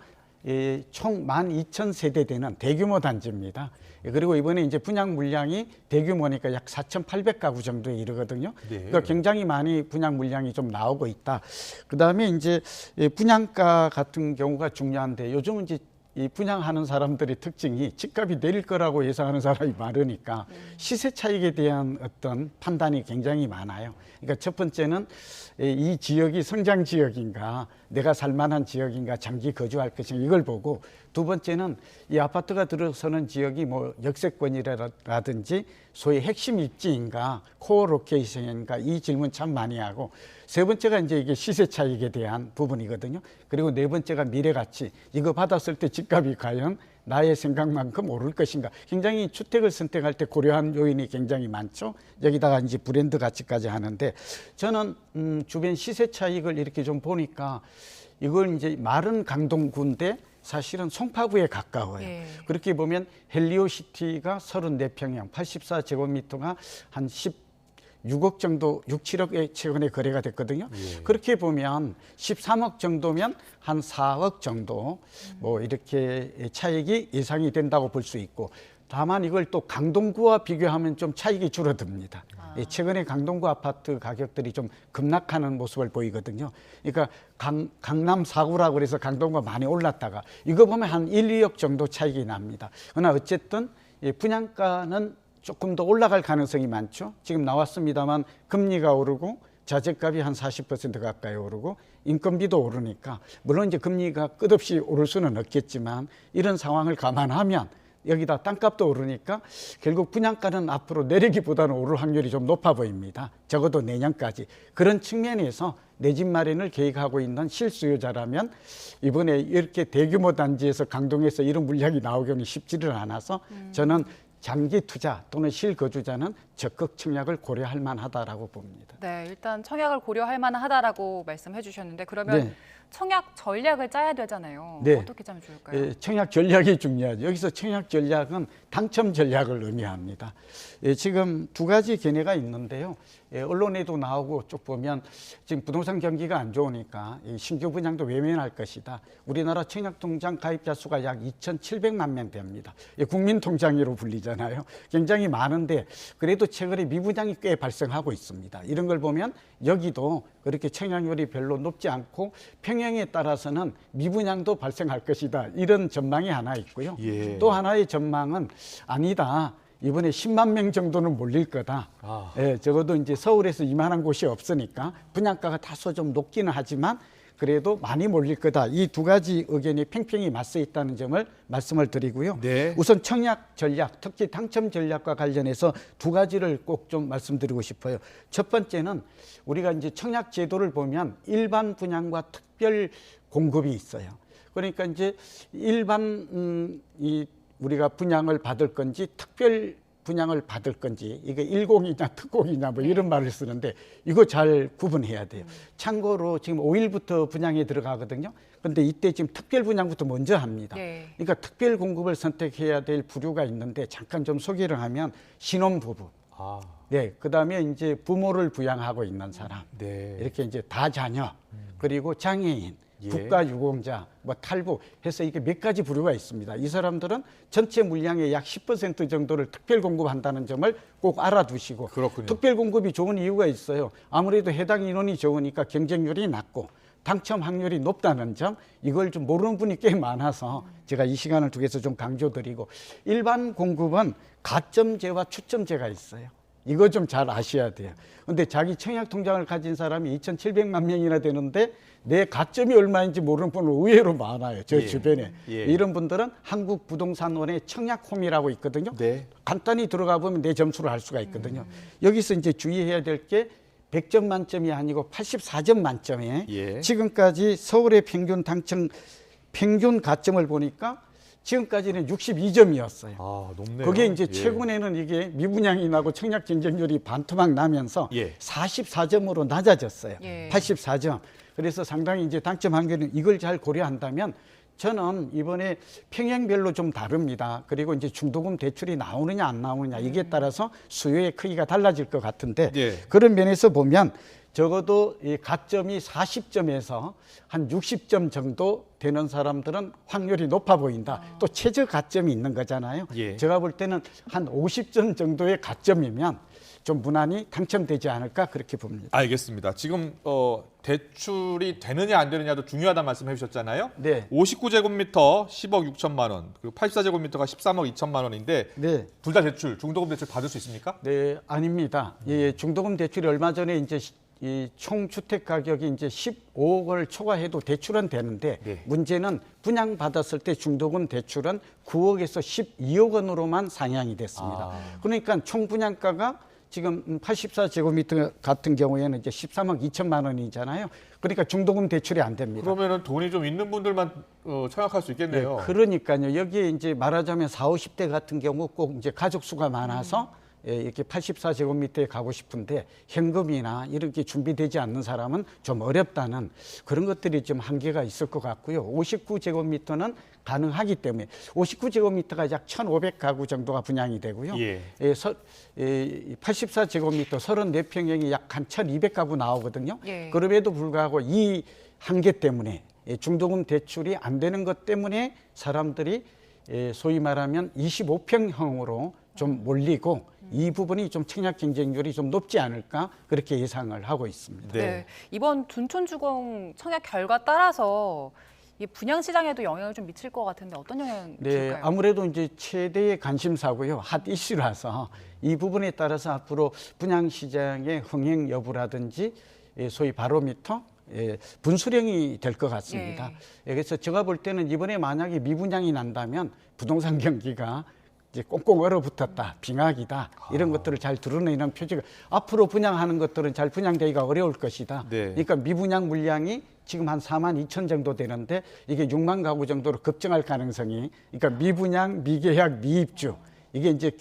총 12,000세대 되는 대규모 단지입니다. 그리고 이번에 이제 분양 물량이 대규모니까 약 4,800가구 정도에 이르거든요. 네. 그러니까 굉장히 많이 분양 물량이 좀 나오고 있다. 그다음에 이제 분양가 같은 경우가 중요한데 요즘은 이제 이 분양하는 사람들의 특징이 집값이 내릴 거라고 예상하는 사람이 많으니까 시세 차익에 대한 어떤 판단이 굉장히 많아요. 그러니까 첫 번째는 이 지역이 성장 지역인가, 내가 살만한 지역인가, 장기 거주할 것인가 이걸 보고, 두 번째는 이 아파트가 들어서는 지역이 뭐 역세권이라든지 소위 핵심 입지인가, 코어 로케이션인가, 이 질문 참 많이 하고, 세 번째가 이제 이게 시세 차익에 대한 부분이거든요. 그리고 네 번째가 미래 가치, 이거 받았을 때 집값이 과연 나의 생각만큼 오를 것인가. 굉장히 주택을 선택할 때 고려한 요인이 굉장히 많죠. 여기다가 이제 브랜드 가치까지 하는데, 저는 주변 시세 차익을 이렇게 좀 보니까 이걸 이제 마른 강동구인데 사실은 송파구에 가까워요. 그렇게 보면 헬리오시티가 34평형, 84제곱미터가 한 16억 정도, 6, 7억에 최근에 거래가 됐거든요. 그렇게 보면 13억 정도면 한 4억 정도 뭐 이렇게 차익이 예상이 된다고 볼 수 있고, 다만 이걸 또 강동구와 비교하면 좀 차익이 줄어듭니다. 최근에 강동구 아파트 가격들이 좀 급락하는 모습을 보이거든요. 그러니까 강남 4구라고 그래서 강동구가 많이 올랐다가 이거 보면 한 1, 2억 정도 차익이 납니다. 그러나 어쨌든 분양가는 조금 더 올라갈 가능성이 많죠. 지금 나왔습니다만 금리가 오르고 자재값이 한 40% 가까이 오르고 인건비도 오르니까, 물론 이제 금리가 끝없이 오를 수는 없겠지만 이런 상황을 감안하면 여기다 땅값도 오르니까 결국 분양가는 앞으로 내리기보다는 오를 확률이 좀 높아 보입니다. 적어도 내년까지. 그런 측면에서 내 집 마련을 계획하고 있는 실수요자라면 이번에 이렇게 대규모 단지에서 강동에서 이런 물량이 나오기는 쉽지를 않아서 저는 장기 투자 또는 실거주자는 적극 청약을 고려할 만하다라고 봅니다. 네, 일단 청약을 고려할 만하다라고 말씀해 주셨는데 그러면 네. 청약 전략을 짜야 되잖아요. 네. 어떻게 짜면 좋을까요? 청약 전략이 중요하죠. 여기서 청약 전략은 당첨 전략을 의미합니다. 지금 두 가지 견해가 있는데요. 언론에도 나오고 쭉 보면 지금 부동산 경기가 안 좋으니까 신규 분양도 외면할 것이다. 우리나라 청약통장 가입자 수가 약 2,700만 명 됩니다. 국민통장으로 불리잖아요. 굉장히 많은데 그래도 최근에 미분양이 꽤 발생하고 있습니다. 이런 걸 보면 여기도 그렇게 청약률이 별로 높지 않고 평형에 따라서는 미분양도 발생할 것이다. 이런 전망이 하나 있고요. 예. 또 하나의 전망은 아니다. 이번에 10만 명 정도는 몰릴 거다. 예, 적어도 이제 서울에서 이만한 곳이 없으니까 분양가가 다소 좀 높기는 하지만 그래도 많이 몰릴 거다. 이 두 가지 의견이 팽팽히 맞서 있다는 점을 말씀을 드리고요. 네. 우선 청약 전략, 특히 당첨 전략과 관련해서 두 가지를 꼭 좀 말씀드리고 싶어요. 첫 번째는 우리가 이제 청약 제도를 보면 일반 분양과 특별 공급이 있어요. 그러니까 이제 일반 우리가 분양을 받을 건지 특별 분양을 받을 건지 이게 일공이냐 특공이냐 뭐 이런 말을 쓰는데 이거 잘 구분해야 돼요. 참고로 지금 5일부터 분양에 들어가거든요. 그런데 이때 지금 특별 분양부터 먼저 합니다. 그러니까 특별 공급을 선택해야 될 부류가 있는데 잠깐 좀 소개를 하면 신혼부부. 네, 그다음에 이제 부모를 부양하고 있는 사람. 네. 이렇게 이제 다자녀. 그리고 장애인. 예. 국가유공자, 뭐 탈북 해서 이게 몇 가지 부류가 있습니다. 이 사람들은 전체 물량의 약 10% 정도를 특별 공급한다는 점을 꼭 알아두시고 그렇군요. 특별 공급이 좋은 이유가 있어요. 아무래도 해당 인원이 적으니까 경쟁률이 낮고 당첨 확률이 높다는 점 이걸 좀 모르는 분이 꽤 많아서 제가 이 시간을 통해서 좀 강조드리고 일반 공급은 가점제와 추첨제가 있어요. 이거 좀 잘 아셔야 돼요. 근데 자기 청약 통장을 가진 사람이 2,700만 명이나 되는데 내 가점이 얼마인지 모르는 분은 의외로 많아요. 저 주변에. 이런 분들은 한국부동산원의 청약홈이라고 있거든요. 간단히 들어가 보면 내 점수를 알 수가 있거든요. 여기서 이제 주의해야 될 게 100점 만점이 아니고 84점 만점에 지금까지 서울의 평균 가점을 보니까 지금까지는 62점이었어요. 높네요. 그게 이제 최근에는 이게 미분양이 나고 청약 경쟁률이 반토막 나면서 44점으로 낮아졌어요. 84점. 그래서 상당히 이제 당첨 확률은 이걸 잘 고려한다면 저는 이번에 평형별로 좀 다릅니다. 그리고 이제 중도금 대출이 나오느냐 안 나오느냐 이게 따라서 수요의 크기가 달라질 것 같은데 그런 면에서 보면 적어도 이 가점이 40점에서 한 60점 정도 되는 사람들은 확률이 높아 보인다. 또 최저 가점이 있는 거잖아요. 제가 볼 때는 한 50점 정도의 가점이면 좀 무난히 당첨되지 않을까 그렇게 봅니다. 알겠습니다. 지금 대출이 되느냐 안 되느냐도 중요하다는 말씀해 주셨잖아요. 네. 59제곱미터 10억 6천만 원, 그리고 84제곱미터가 13억 2천만 원인데 둘 다 대출, 중도금 대출 받을 수 있습니까? 네, 아닙니다. 중도금 대출이 얼마 전에 이제 이 총 주택 가격이 이제 15억을 초과해도 대출은 되는데 문제는 분양 받았을 때 중도금 대출은 9억에서 12억 원으로만 상향이 됐습니다. 그러니까 총 분양가가 지금 84제곱미터 같은 경우에는 이제 13억 2천만 원이잖아요. 그러니까 중도금 대출이 안 됩니다. 그러면은 돈이 좀 있는 분들만 청약할 수 있겠네요. 네, 그러니까요. 여기에 이제 말하자면 40, 50대 같은 경우 꼭 이제 가족 수가 많아서 이렇게 84제곱미터에 가고 싶은데 현금이나 이렇게 준비되지 않는 사람은 좀 어렵다는 그런 것들이 좀 한계가 있을 것 같고요. 59제곱미터는 가능하기 때문에 59제곱미터가 약 1,500가구 정도가 분양이 되고요. 84제곱미터 34평형이 약 한 1,200가구 나오거든요. 그럼에도 불구하고 이 한계 때문에 중도금 대출이 안 되는 것 때문에 사람들이 소위 말하면 25평형으로 좀 몰리고 이 부분이 좀 청약 경쟁률이 좀 높지 않을까 그렇게 예상을 하고 있습니다. 네. 이번 둔촌주공 청약 결과 따라서 이 분양 시장에도 영향을 좀 미칠 것 같은데 어떤 영향을 미칠까요? 아무래도 이제 최대의 관심사고요. 핫 이슈라서 이 부분에 따라서 앞으로 분양 시장의 흥행 여부라든지 소위 바로미터 분수령이 될 것 같습니다. 그래서 제가 볼 때는 이번에 만약에 미분양이 난다면 부동산 경기가 이제 꽁꽁 얼어붙었다, 빙하기다 이런 것들을 잘 드러내는 표지가 앞으로 분양하는 것들은 잘 분양되기가 어려울 것이다. 그러니까 미분양 물량이 지금 한 4만 2천 정도 되는데 이게 6만 가구 정도로 급증할 가능성이 그러니까 미분양, 미계약, 미입주 이게 이제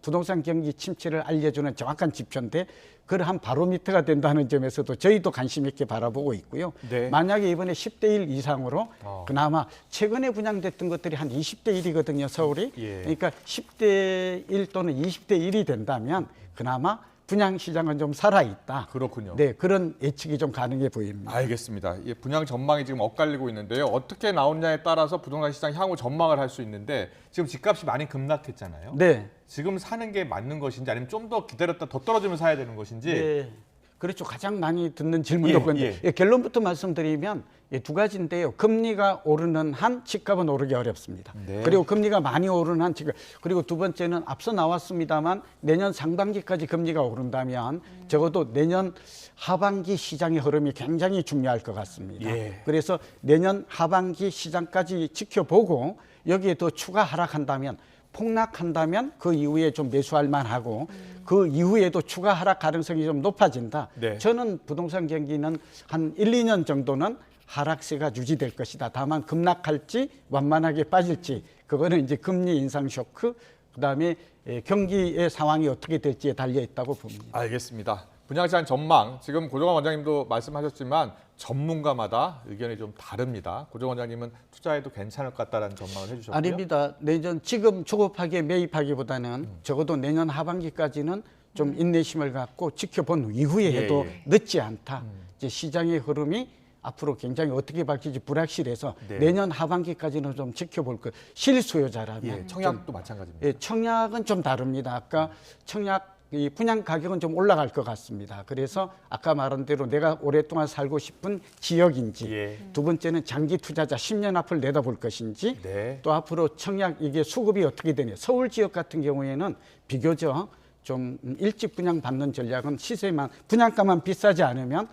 부동산 경기 침체를 알려주는 정확한 지표인데 그걸 한 바로미터가 된다는 점에서도 저희도 관심 있게 바라보고 있고요. 만약에 이번에 10대 1 이상으로 그나마 최근에 분양됐던 것들이 한 20대 1이거든요, 서울이. 그러니까 10대 1 또는 20대 1이 된다면 그나마 분양 시장은 좀 살아있다. 그렇군요. 네, 그런 예측이 좀 가능해 보입니다. 알겠습니다. 분양 전망이 지금 엇갈리고 있는데요. 어떻게 나오냐에 따라서 부동산 시장 향후 전망을 할 수 있는데 지금 집값이 많이 급락했잖아요. 네. 지금 사는 게 맞는 것인지 아니면 좀 더 기다렸다 더 떨어지면 사야 되는 것인지. 네. 그렇죠. 가장 많이 듣는 질문도 그런데 결론부터 말씀드리면 두 가지인데요. 금리가 오르는 한 집값은 오르기 어렵습니다. 그리고 금리가 많이 오르는 한 집값. 그리고 두 번째는 앞서 나왔습니다만 내년 상반기까지 금리가 오른다면 적어도 내년 하반기 시장의 흐름이 굉장히 중요할 것 같습니다. 그래서 내년 하반기 시장까지 지켜보고 여기에 더 추가 하락한다면 폭락한다면 그 이후에 좀 매수할 만하고 그 이후에도 추가 하락 가능성이 좀 높아진다. 저는 부동산 경기는 한 1, 2년 정도는 하락세가 유지될 것이다. 다만 급락할지 완만하게 빠질지 그거는 이제 금리 인상 쇼크 그다음에 경기의 상황이 어떻게 될지에 달려 있다고 봅니다. 알겠습니다. 분양시장 전망 지금 고종환 원장님도 말씀하셨지만 전문가마다 의견이 좀 다릅니다. 고종환 원장님은 투자해도 괜찮을 것 같다라는 전망을 해주셨고요. 아닙니다. 내년 지금 조급하게 매입하기보다는 적어도 내년 하반기까지는 좀 인내심을 갖고 지켜본 이후에 해도 늦지 않다. 이제 시장의 흐름이 앞으로 굉장히 어떻게 바뀔지 불확실해서 내년 하반기까지는 좀 지켜볼 것. 실수요자라면 청약도 마찬가지입니다. 청약은 좀 다릅니다. 아까 청약 이 분양 가격은 좀 올라갈 것 같습니다. 그래서 아까 말한 대로 내가 오랫동안 살고 싶은 지역인지 두 번째는 장기 투자자 10년 앞을 내다볼 것인지 또 앞으로 청약 이게 수급이 어떻게 되냐. 서울 지역 같은 경우에는 비교적 좀 일찍 분양받는 전략은 시세만 분양가만 비싸지 않으면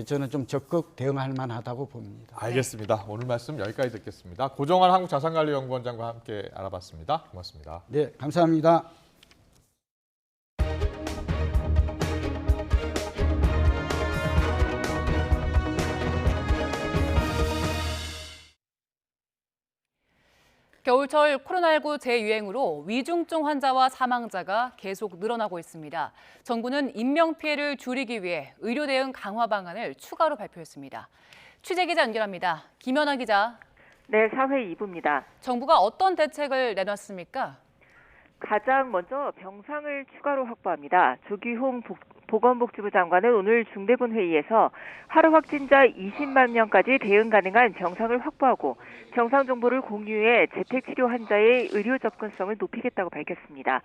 저는 좀 적극 대응할 만하다고 봅니다. 알겠습니다. 오늘 말씀 여기까지 듣겠습니다. 고종환 한국자산관리연구원장과 함께 알아봤습니다. 고맙습니다. 네, 감사합니다. 겨울철 코로나19 재유행으로 위중증 환자와 사망자가 계속 늘어나고 있습니다. 정부는 인명피해를 줄이기 위해 의료 대응 강화 방안을 추가로 발표했습니다. 취재기자 연결합니다. 김연아 기자. 네, 사회 2부입니다. 정부가 어떤 대책을 내놨습니까? 가장 먼저 병상을 추가로 확보합니다. 조규홍 보건복지부 장관은 오늘 중대본 회의에서 하루 확진자 20만 명까지 대응 가능한 병상을 확보하고 병상 정보를 공유해 재택치료 환자의 의료 접근성을 높이겠다고 밝혔습니다.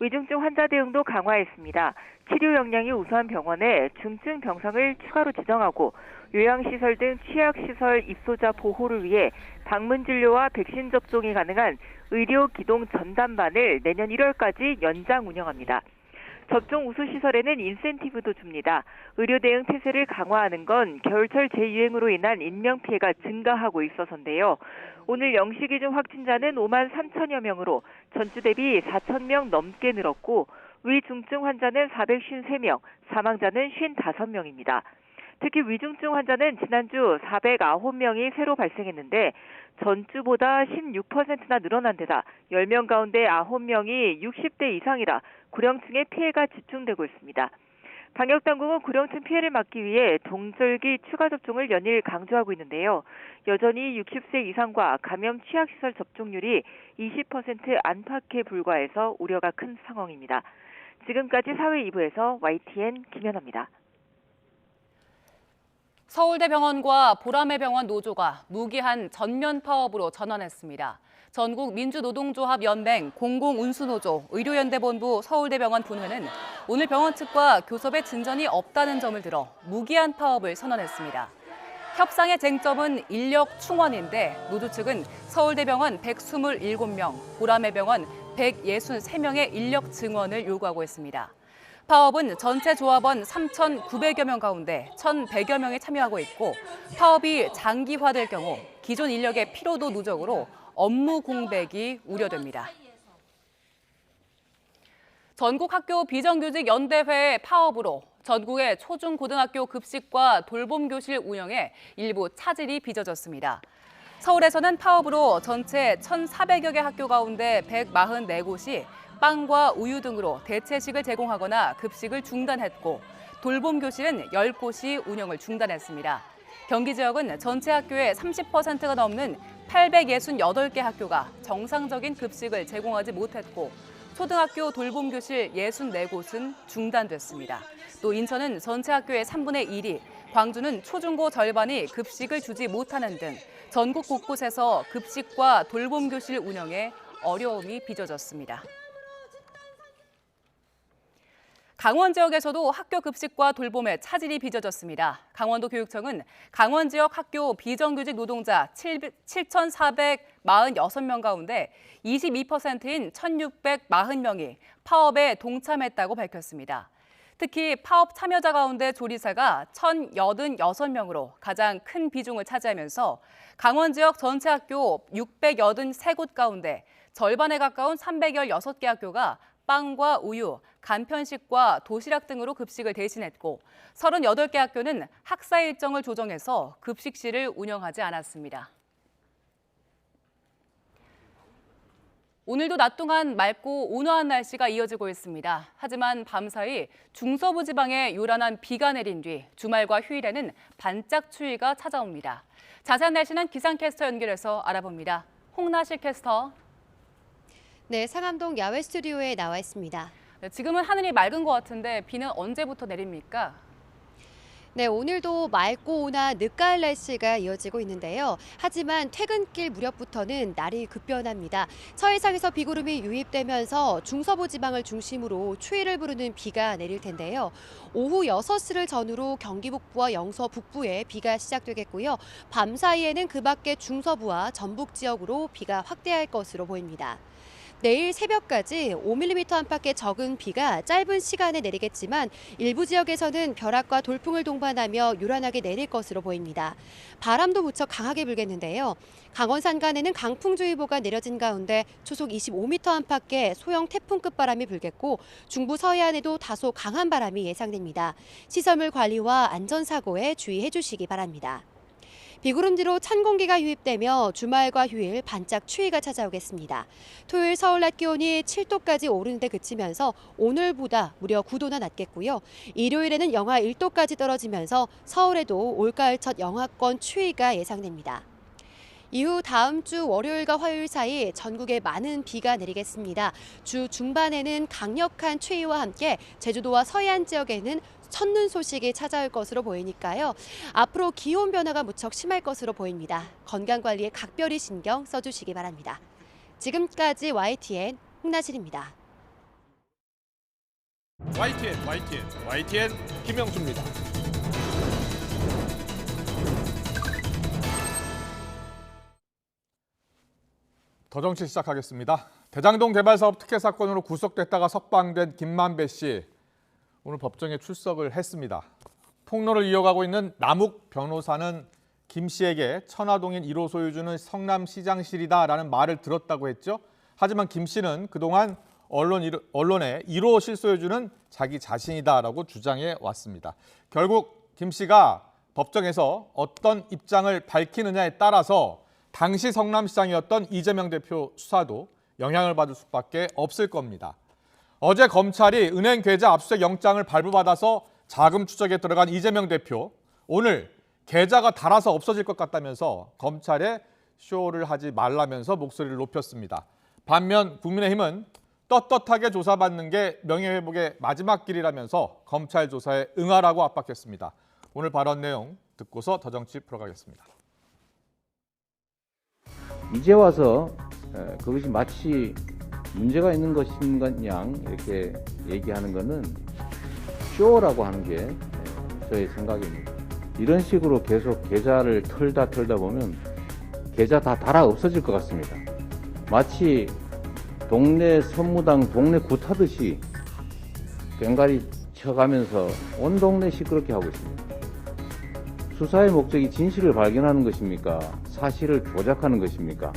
위중증 환자 대응도 강화했습니다. 치료 역량이 우수한 병원에 중증 병상을 추가로 지정하고 요양시설 등 취약시설 입소자 보호를 위해 방문 진료와 백신 접종이 가능한 의료 기동 전담반을 내년 1월까지 연장 운영합니다. 접종 우수 시설에는 인센티브도 줍니다. 의료 대응 태세를 강화하는 건 겨울철 재유행으로 인한 인명피해가 증가하고 있어서인데요. 오늘 0시 기준 확진자는 5만 3천여 명으로 전주 대비 4천 명 넘게 늘었고 위중증 환자는 453명, 사망자는 55명입니다. 특히 위중증 환자는 지난주 409명이 새로 발생했는데 전주보다 16%나 늘어난 데다 10명 가운데 9명이 60대 이상이라 고령층의 피해가 집중되고 있습니다. 방역당국은 고령층 피해를 막기 위해 동절기 추가 접종을 연일 강조하고 있는데요. 여전히 60세 이상과 감염 취약시설 접종률이 20% 안팎에 불과해서 우려가 큰 상황입니다. 지금까지 사회 2부에서 YTN 김연아입니다. 서울대병원과 보라매병원 노조가 무기한 전면 파업으로 전환했습니다. 전국민주노동조합연맹 공공운수노조 의료연대본부 서울대병원 분회는 오늘 병원 측과 교섭에 진전이 없다는 점을 들어 무기한 파업을 선언했습니다. 협상의 쟁점은 인력 충원인데 노조 측은 서울대병원 127명, 보라매병원 163명의 인력 증원을 요구하고 있습니다. 파업은 전체 조합원 3,900여 명 가운데 1,100여 명이 참여하고 있고 파업이 장기화될 경우 기존 인력의 피로도 누적으로 업무 공백이 우려됩니다. 전국학교 비정규직 연대회의 파업으로 전국의 초중고등학교 급식과 돌봄교실 운영에 일부 차질이 빚어졌습니다. 서울에서는 파업으로 전체 1,400여 개 학교 가운데 144곳이 빵과 우유 등으로 대체식을 제공하거나 급식을 중단했고 돌봄교실은 10곳이 운영을 중단했습니다. 경기 지역은 전체 학교의 30%가 넘는 868개 학교가 정상적인 급식을 제공하지 못했고 초등학교 돌봄교실 64곳은 중단됐습니다. 또 인천은 전체 학교의 3분의 1이, 광주는 초중고 절반이 급식을 주지 못하는 등 전국 곳곳에서 급식과 돌봄교실 운영에 어려움이 빚어졌습니다. 강원 지역에서도 학교 급식과 돌봄에 차질이 빚어졌습니다. 강원도 교육청은 강원 지역 학교 비정규직 노동자 7,446명 가운데 22%인 1,640명이 파업에 동참했다고 밝혔습니다. 특히 파업 참여자 가운데 조리사가 1,086명으로 가장 큰 비중을 차지하면서 강원 지역 전체 학교 683곳 가운데 절반에 가까운 316개 학교가 빵과 우유, 간편식과 도시락 등으로 급식을 대신했고 38개 학교는 학사 일정을 조정해서 급식실을 운영하지 않았습니다. 오늘도 낮 동안 맑고 온화한 날씨가 이어지고 있습니다. 하지만 밤사이 중서부 지방에 요란한 비가 내린 뒤 주말과 휴일에는 반짝 추위가 찾아옵니다. 자세한 날씨는 기상캐스터 연결해서 알아봅니다. 홍나실 캐스터. 네, 상암동 야외 스튜디오에 나와 있습니다. 네, 지금은 하늘이 맑은 것 같은데 비는 언제부터 내립니까? 네, 오늘도 맑고 온화한 늦가을 날씨가 이어지고 있는데요. 하지만 퇴근길 무렵부터는 날이 급변합니다. 서해상에서 비구름이 유입되면서 중서부 지방을 중심으로 추위를 부르는 비가 내릴 텐데요. 오후 6시를 전후로 경기 북부와 영서 북부에 비가 시작되겠고요. 밤 사이에는 그 밖에 중서부와 전북 지역으로 비가 확대할 것으로 보입니다. 내일 새벽까지 5mm 안팎의 적은 비가 짧은 시간에 내리겠지만 일부 지역에서는 벼락과 돌풍을 동반하며 요란하게 내릴 것으로 보입니다. 바람도 무척 강하게 불겠는데요. 강원 산간에는 강풍주의보가 내려진 가운데 초속 25m 안팎의 소형 태풍급 바람이 불겠고 중부 서해안에도 다소 강한 바람이 예상됩니다. 시설물 관리와 안전사고에 주의해 주시기 바랍니다. 비구름 뒤로 찬 공기가 유입되며 주말과 휴일 반짝 추위가 찾아오겠습니다. 토요일 서울 낮 기온이 7도까지 오르는데 그치면서 오늘보다 무려 9도나 낮겠고요. 일요일에는 영하 1도까지 떨어지면서 서울에도 올가을 첫 영하권 추위가 예상됩니다. 이후 다음 주 월요일과 화요일 사이 전국에 많은 비가 내리겠습니다. 주 중반에는 강력한 추위와 함께 제주도와 서해안 지역에는 첫눈 소식이 찾아올 것으로 보이니까요. 앞으로 기온 변화가 무척 심할 것으로 보입니다. 건강관리에 각별히 신경 써주시기 바랍니다. 지금까지 YTN 홍나실입니다. YTN 김영수입니다. 더 정치 시작하겠습니다. 대장동 개발 사업 특혜 사건으로 구속됐다가 석방된 김만배 씨. 오늘 법정에 출석을 했습니다. 폭로를 이어가고 있는 남욱 변호사는 김 씨에게 천화동인 1호 소유주는 성남시장실이다라는 말을 들었다고 했죠. 하지만 김 씨는 그동안 언론에 1호 실소유주는 자기 자신이다라고 주장해 왔습니다. 결국 김 씨가 법정에서 어떤 입장을 밝히느냐에 따라서 당시 성남시장이었던 이재명 대표 수사도 영향을 받을 수밖에 없을 겁니다. 어제 검찰이 은행 계좌 압수수색 영장을 발부받아서 자금 추적에 들어간 이재명 대표, 오늘 계좌가 닳아서 없어질 것 같다면서 검찰에 쇼를 하지 말라면서 목소리를 높였습니다. 반면 국민의힘은 떳떳하게 조사받는 게 명예회복의 마지막 길이라면서 검찰 조사에 응하라고 압박했습니다. 오늘 발언 내용 듣고서 더 정치 풀어가겠습니다. 이제 와서 그것이 마치 문제가 있는 것인 것 양 이렇게 얘기하는 것은 쇼라고 하는 게 저의 생각입니다. 이런 식으로 계속 계좌를 털다 보면 계좌 다 달아 없어질 것 같습니다. 마치 동네 선무당 동네 굿 하듯이 꽹과리 쳐가면서 온 동네 시끄럽게 하고 있습니다. 수사의 목적이 진실을 발견하는 것입니까? 사실을 조작하는 것입니까?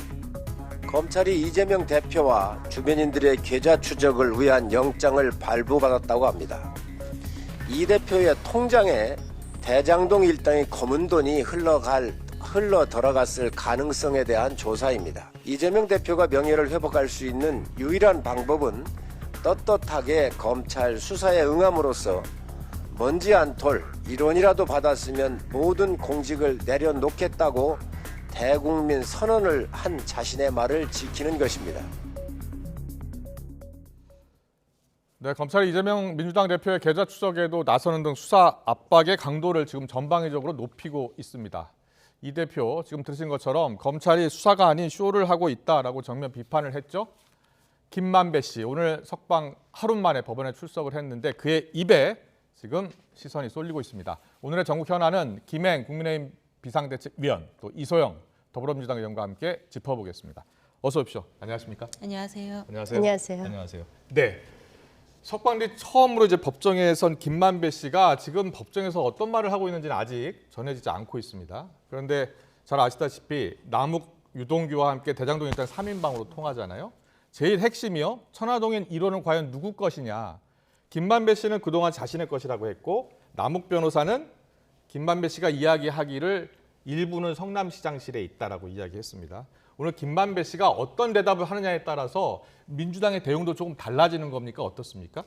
검찰이 이재명 대표와 주변인들의 계좌 추적을 위한 영장을 발부받았다고 합니다. 이 대표의 통장에 대장동 일당의 검은 돈이 흘러 들어갔을 가능성에 대한 조사입니다. 이재명 대표가 명예를 회복할 수 있는 유일한 방법은 떳떳하게 검찰 수사에 응함으로써 먼지 안 털 1원이라도 받았으면 모든 공직을 내려놓겠다고 대국민 선언을 한 자신의 말을 지키는 것입니다. 네, 검찰이 이재명 민주당 대표의 계좌 추적에도 나서는 등 수사 압박의 강도를 지금 전방위적으로 높이고 있습니다. 이 대표 지금 들으신 것처럼 검찰이 수사가 아닌 쇼를 하고 있다라고 정면 비판을 했죠. 김만배 씨 오늘 석방 하루 만에 법원에 출석을 했는데 그의 입에 지금 시선이 쏠리고 있습니다. 오늘의 전국 현안은 김행 국민의힘 비상대책위원 또 이소영 더불어민주당 의원과 함께 짚어보겠습니다. 어서 오십시오. 안녕하십니까? 안녕하세요. 안녕하세요. 안녕하세요. 안녕하세요. 네. 석방 뒤 처음으로 이제 법정에 선 김만배 씨가 지금 법정에서 어떤 말을 하고 있는지는 아직 전해지지 않고 있습니다. 그런데 잘 아시다시피 남욱 유동규와 함께 대장동 일단 3인방으로 통하잖아요. 제일 핵심이요. 천화동인 1호는 과연 누구 것이냐. 김만배 씨는 그동안 자신의 것이라고 했고 남욱 변호사는 김만배 씨가 이야기하기를 일부는 성남시장실에 있다라고 이야기했습니다. 오늘 김만배 씨가 어떤 대답을 하느냐에 따라서 민주당의 대응도 조금 달라지는 겁니까? 어떻습니까?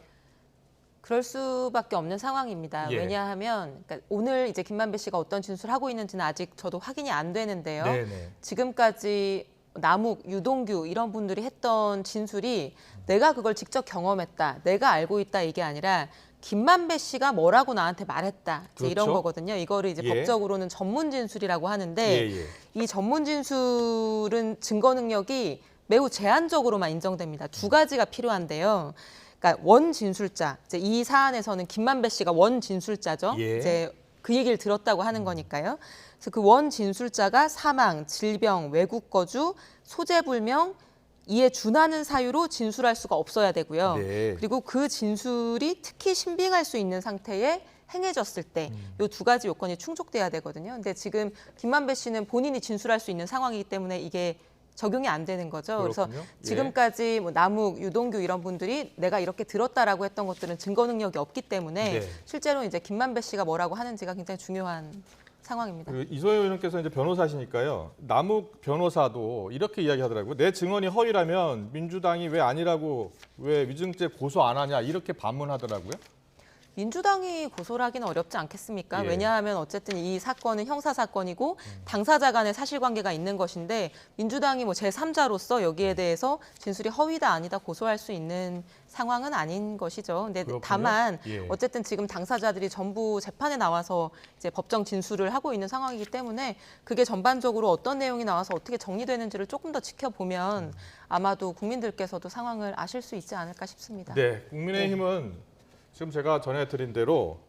그럴 수밖에 없는 상황입니다. 예. 왜냐하면 그러니까 오늘 이제 김만배 씨가 어떤 진술을 하고 있는지는 아직 저도 확인이 안 되는데요. 네네. 지금까지 남욱, 유동규 이런 분들이 했던 진술이 내가 그걸 직접 경험했다, 내가 알고 있다 이게 아니라 김만배 씨가 뭐라고 나한테 말했다 이제 이런 그렇죠. 거거든요. 이거를 이제 예. 법적으로는 전문 진술이라고 하는데 예. 이 전문 진술은 증거 능력이 매우 제한적으로만 인정됩니다. 두 가지가 필요한데요. 그러니까 원 진술자, 이제 이 사안에서는 김만배 씨가 원 진술자죠. 예. 이제 그 얘기를 들었다고 하는 거니까요. 그래서 그 원 진술자가 사망, 질병, 외국 거주, 소재 불명 이에 준하는 사유로 진술할 수가 없어야 되고요. 네. 그리고 그 진술이 특히 신빙할 수 있는 상태에 행해졌을 때 이 두 가지 요건이 충족돼야 되거든요. 근데 지금 김만배 씨는 본인이 진술할 수 있는 상황이기 때문에 이게 적용이 안 되는 거죠. 그렇군요. 그래서 예. 지금까지 뭐 남욱, 유동규 이런 분들이 내가 이렇게 들었다라고 했던 것들은 증거 능력이 없기 때문에 네. 실제로 이제 김만배 씨가 뭐라고 하는지가 굉장히 중요한 상황입니다. 이소영 의원께서 이제 변호사시니까요. 남욱 변호사도 이렇게 이야기하더라고요. 내 증언이 허위라면 민주당이 왜 아니라고 왜 위증죄 고소 안 하냐 이렇게 반문하더라고요. 민주당이 고소를 하기는 어렵지 않겠습니까? 예. 왜냐하면 어쨌든 이 사건은 형사 사건이고 당사자 간의 사실관계가 있는 것인데 민주당이 뭐 제3자로서 여기에 대해서 진술이 허위다 아니다 고소할 수 있는 상황은 아닌 것이죠. 근데 그렇군요. 다만 예. 어쨌든 지금 당사자들이 전부 재판에 나와서 이제 법정 진술을 하고 있는 상황이기 때문에 그게 전반적으로 어떤 내용이 나와서 어떻게 정리되는지를 조금 더 지켜보면 아마도 국민들께서도 상황을 아실 수 있지 않을까 싶습니다. 네, 국민의힘은 지금 제가 전해드린 대로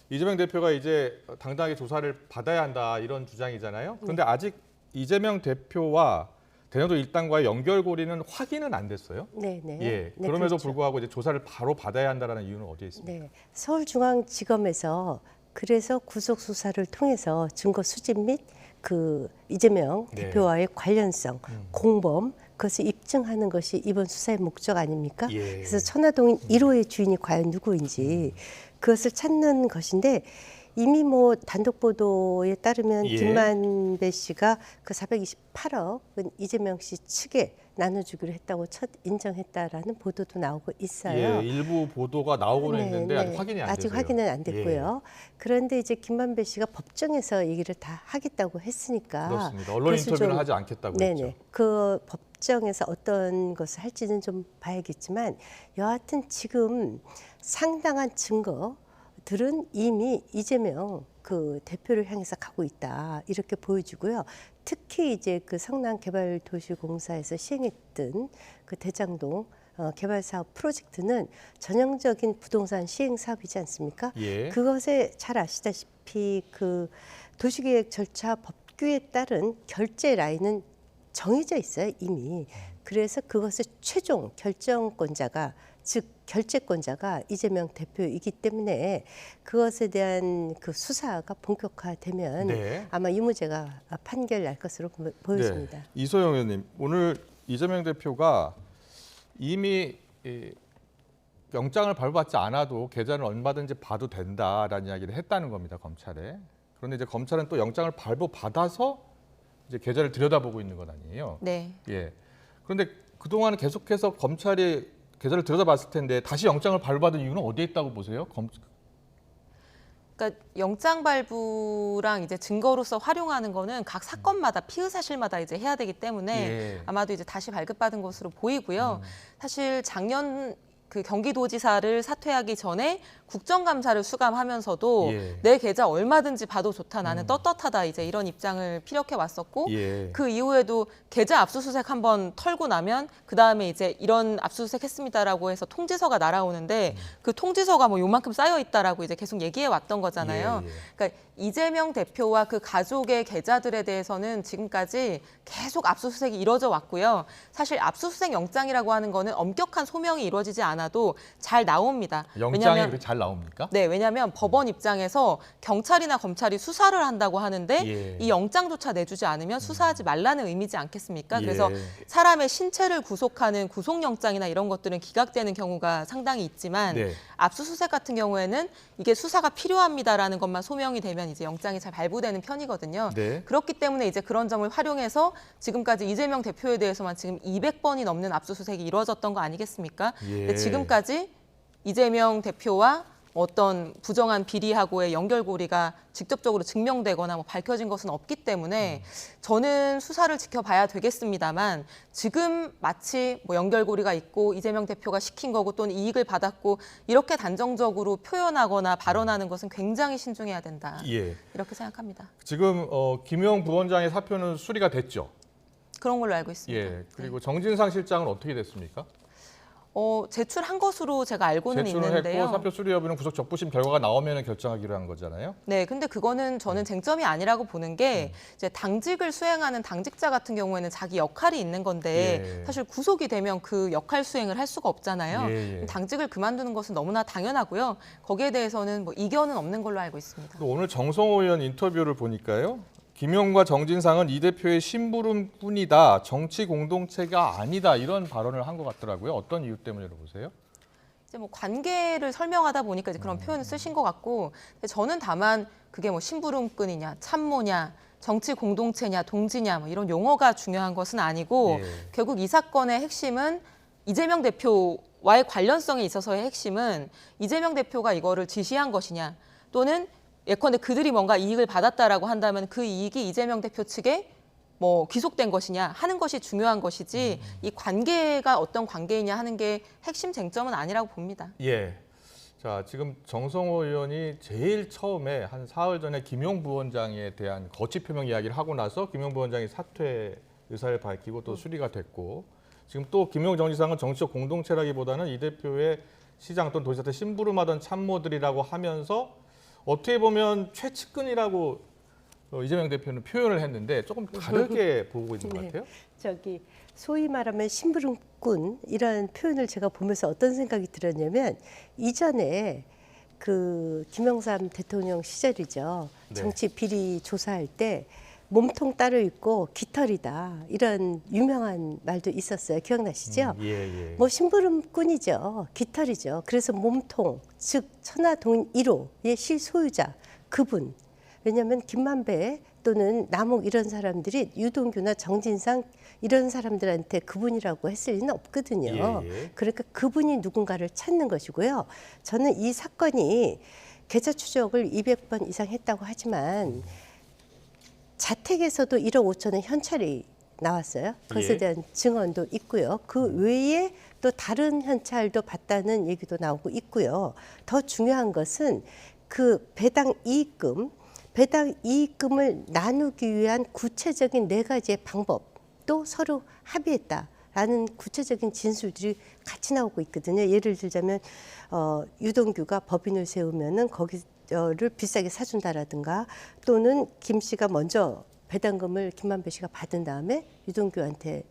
이재명 대표가 이제 당당하게 조사를 받아야 한다 이런 주장이잖아요. 그런데 아직 이재명 대표와 대장동 일당과의 연결고리는 확인은 안 됐어요. 네. 예, 그럼에도 그렇죠. 불구하고 이제 조사를 바로 받아야 한다는 이유는 어디에 있습니까? 네, 서울중앙지검에서 그래서 구속 수사를 통해서 증거 수집 및 그 이재명 네. 대표와의 관련성, 공범 그것을 입증하는 것이 이번 수사의 목적 아닙니까? 예. 그래서 천화동인 1호의 주인이 과연 누구인지 그것을 찾는 것인데 이미 뭐 단독 보도에 따르면 예. 김만배 씨가 그 428억은 이재명 씨 측에 나눠주기로 했다고 첫 인정했다라는 보도도 나오고 있어요. 예, 일부 보도가 나오고는 네, 있는데 네. 아직 확인이 안 아직 돼서요. 확인은 안 됐고요. 그런데 이제 김만배 씨가 법정에서 얘기를 다 하겠다고 했으니까 그렇습니다. 언론 그것을 인터뷰는 좀- 하지 않겠다고 네네. 했죠. 그 법정에서 어떤 것을 할지는 좀 봐야겠지만 여하튼 지금 상당한 증거들은 이미 이재명 그 대표를 향해서 가고 있다 이렇게 보여지고요. 특히 이제 그 성남개발도시공사에서 시행했던 그 대장동 개발 사업 프로젝트는 전형적인 부동산 시행 사업이지 않습니까? 예. 그것에 잘 아시다시피 그 도시계획 절차 법규에 따른 결제 라인은 정해져 있어요 이미. 그래서 그것의 최종 결정권자가 즉 결재권자가 이재명 대표이기 때문에 그것에 대한 그 수사가 본격화되면 네. 아마 유무죄가 판결 날 것으로 보여집니다. 네. 이소영 의원님, 오늘 이재명 대표가 이미 영장을 발부받지 않아도 계좌를 얼마든지 봐도 된다라는 이야기를 했다는 겁니다, 검찰에. 그런데 이제 검찰은 또 영장을 발부받아서 이제 계좌를 들여다보고 있는 것 아니에요? 네. 예. 그런데 그동안 계속해서 검찰이 계좌를 들여다봤을 텐데 다시 영장을 발부받은 이유는 어디에 있다고 보세요? 그러니까 영장 발부랑 이제 증거로서 활용하는 거는 각 사건마다 피의 사실마다 이제 해야 되기 때문에 예. 아마도 이제 다시 발급받은 것으로 보이고요. 사실 작년 그 경기도지사를 사퇴하기 전에 국정감사를 수감하면서도 예. 내 계좌 얼마든지 봐도 좋다, 나는 떳떳하다, 이제 이런 입장을 피력해 왔었고 예. 그 이후에도 계좌 압수수색 한번 털고 나면 그 다음에 이제 이런 압수수색 했습니다라고 해서 통지서가 날아오는데 그 통지서가 뭐 요만큼 쌓여 있다라고 이제 계속 얘기해 왔던 거잖아요. 예, 예. 그러니까 이재명 대표와 그 가족의 계좌들에 대해서는 지금까지 계속 압수수색이 이루어져 왔고요. 사실 압수수색 영장이라고 하는 거는 엄격한 소명이 이루어지지 않아도 잘 나옵니다. 영장이 그렇게 잘 나옵니까? 네, 왜냐하면 법원 입장에서 경찰이나 검찰이 수사를 한다고 하는데 예. 이 영장조차 내주지 않으면 수사하지 말라는 의미지 않겠습니까? 예. 그래서 사람의 신체를 구속하는 구속영장이나 이런 것들은 기각되는 경우가 상당히 있지만 네. 압수수색 같은 경우에는 이게 수사가 필요합니다라는 것만 소명이 되면 이제 영장이 잘 발부되는 편이거든요. 네. 그렇기 때문에 이제 그런 점을 활용해서 지금까지 이재명 대표에 대해서만 지금 200번이 넘는 압수수색이 이루어졌던 거 아니겠습니까? 예. 근데 지금까지 이재명 대표와 어떤 부정한 비리하고의 연결고리가 직접적으로 증명되거나 뭐 밝혀진 것은 없기 때문에 저는 수사를 지켜봐야 되겠습니다만 지금 마치 뭐 연결고리가 있고 이재명 대표가 시킨 거고 또는 이익을 받았고 이렇게 단정적으로 표현하거나 발언하는 것은 굉장히 신중해야 된다. 예. 이렇게 생각합니다. 지금 김용 부원장의 사표는 수리가 됐죠? 그런 걸로 알고 있습니다. 예. 그리고 정진상 실장은 어떻게 됐습니까? 제출한 것으로 제가 알고는 제출을 있는데요. 했고 사표 수리 여부는 구속 적부심 결과가 나오면 결정하기로 한 거잖아요. 네, 근데 그거는 저는 쟁점이 아니라고 보는 게 이제 당직을 수행하는 당직자 같은 경우에는 자기 역할이 있는 건데 예. 사실 구속이 되면 그 역할 수행을 할 수가 없잖아요. 예, 예. 당직을 그만두는 것은 너무나 당연하고요. 거기에 대해서는 뭐 이견은 없는 걸로 알고 있습니다. 또 오늘 정성호 의원 인터뷰를 보니까요. 김용과 정진상은 이 대표의 심부름꾼이다, 정치 공동체가 아니다 이런 발언을 한 것 같더라고요. 어떤 이유 때문이라고 보세요? 이제 뭐 관계를 설명하다 보니까 이제 그런 표현을 쓰신 것 같고, 근데 저는 다만 그게 뭐 심부름꾼이냐, 참모냐, 정치 공동체냐, 동지냐 뭐 이런 용어가 중요한 것은 아니고 예. 결국 이 사건의 핵심은 이재명 대표와의 관련성에 있어서의 핵심은 이재명 대표가 이거를 지시한 것이냐 또는 예컨대 그들이 뭔가 이익을 받았다라고 한다면 그 이익이 이재명 대표 측에 뭐 귀속된 것이냐 하는 것이 중요한 것이지 이 관계가 어떤 관계이냐 하는 게 핵심 쟁점은 아니라고 봅니다. 예. 자, 지금 정성호 의원이 제일 처음에 한 사흘 전에 김용 부원장에 대한 거취 표명 이야기를 하고 나서 김용 부원장이 사퇴 의사를 밝히고 또 수리가 됐고 지금 또 김용 정지상은 정치적 공동체라기보다는 이 대표의 시장 또는 도지사 심부름하던 참모들이라고 하면서 어떻게 보면 최측근이라고 이재명 대표는 표현을 했는데 조금 다르게 보고 있는 것 같아요. 저기 소위 말하면 심부름꾼 이런 표현을 제가 보면서 어떤 생각이 들었냐면 이전에 그 김영삼 대통령 시절이죠. 네. 정치 비리 조사할 때 몸통 따로 있고 깃털이다 이런 유명한 말도 있었어요. 기억나시죠? 예. 뭐 심부름꾼이죠. 깃털이죠. 그래서 몸통, 즉 천하동 1호의 실소유자 그분. 왜냐하면 김만배 또는 남욱 이런 사람들이 유동규나 정진상 이런 사람들한테 그분이라고 했을 리는 없거든요. 예. 그러니까 그분이 누군가를 찾는 것이고요. 저는 이 사건이 계좌 추적을 200번 이상 했다고 하지만 자택에서도 1억 5천원 현찰이 나왔어요. 그것에 예. 대한 증언도 있고요. 그 외에 또 다른 현찰도 봤다는 얘기도 나오고 있고요. 더 중요한 것은 그 배당 이익금을 나누기 위한 구체적인 4가지의 방법도 서로 합의했다라는 구체적인 진술들이 같이 나오고 있거든요. 예를 들자면 유동규가 법인을 세우면은 거기를 비싸게 사준다라든가 또는 김 씨가 먼저 배당금을 김만배 씨가 받은 다음에 유동규한테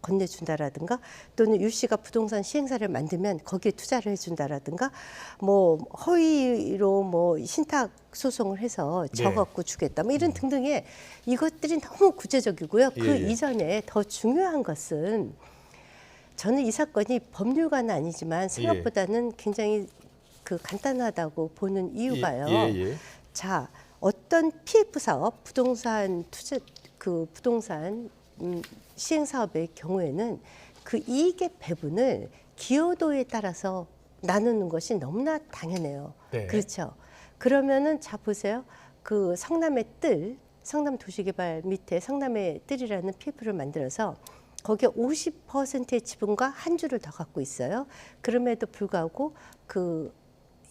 건네준다라든가 또는 유 씨가 부동산 시행사를 만들면 거기에 투자를 해준다라든가 뭐 허위로 뭐 신탁 소송을 해서 져갖고 주겠다 뭐 이런 등등의 이것들이 너무 구체적이고요. 그 이전에 더 중요한 것은 저는 이 사건이 법률가는 아니지만 생각보다는 굉장히 그 간단하다고 보는 이유가요. 자, 어떤 PF 사업, 부동산 투자 그 부동산 시행 사업의 경우에는 그 이익의 배분을 기여도에 따라서 나누는 것이 너무나 당연해요. 그렇죠. 그러면은 자 보세요. 그 성남의 뜰, 성남 도시개발 밑에 성남의 뜰이라는 PF를 만들어서 거기에 50%의 지분과 한 주를 더 갖고 있어요. 그럼에도 불구하고 그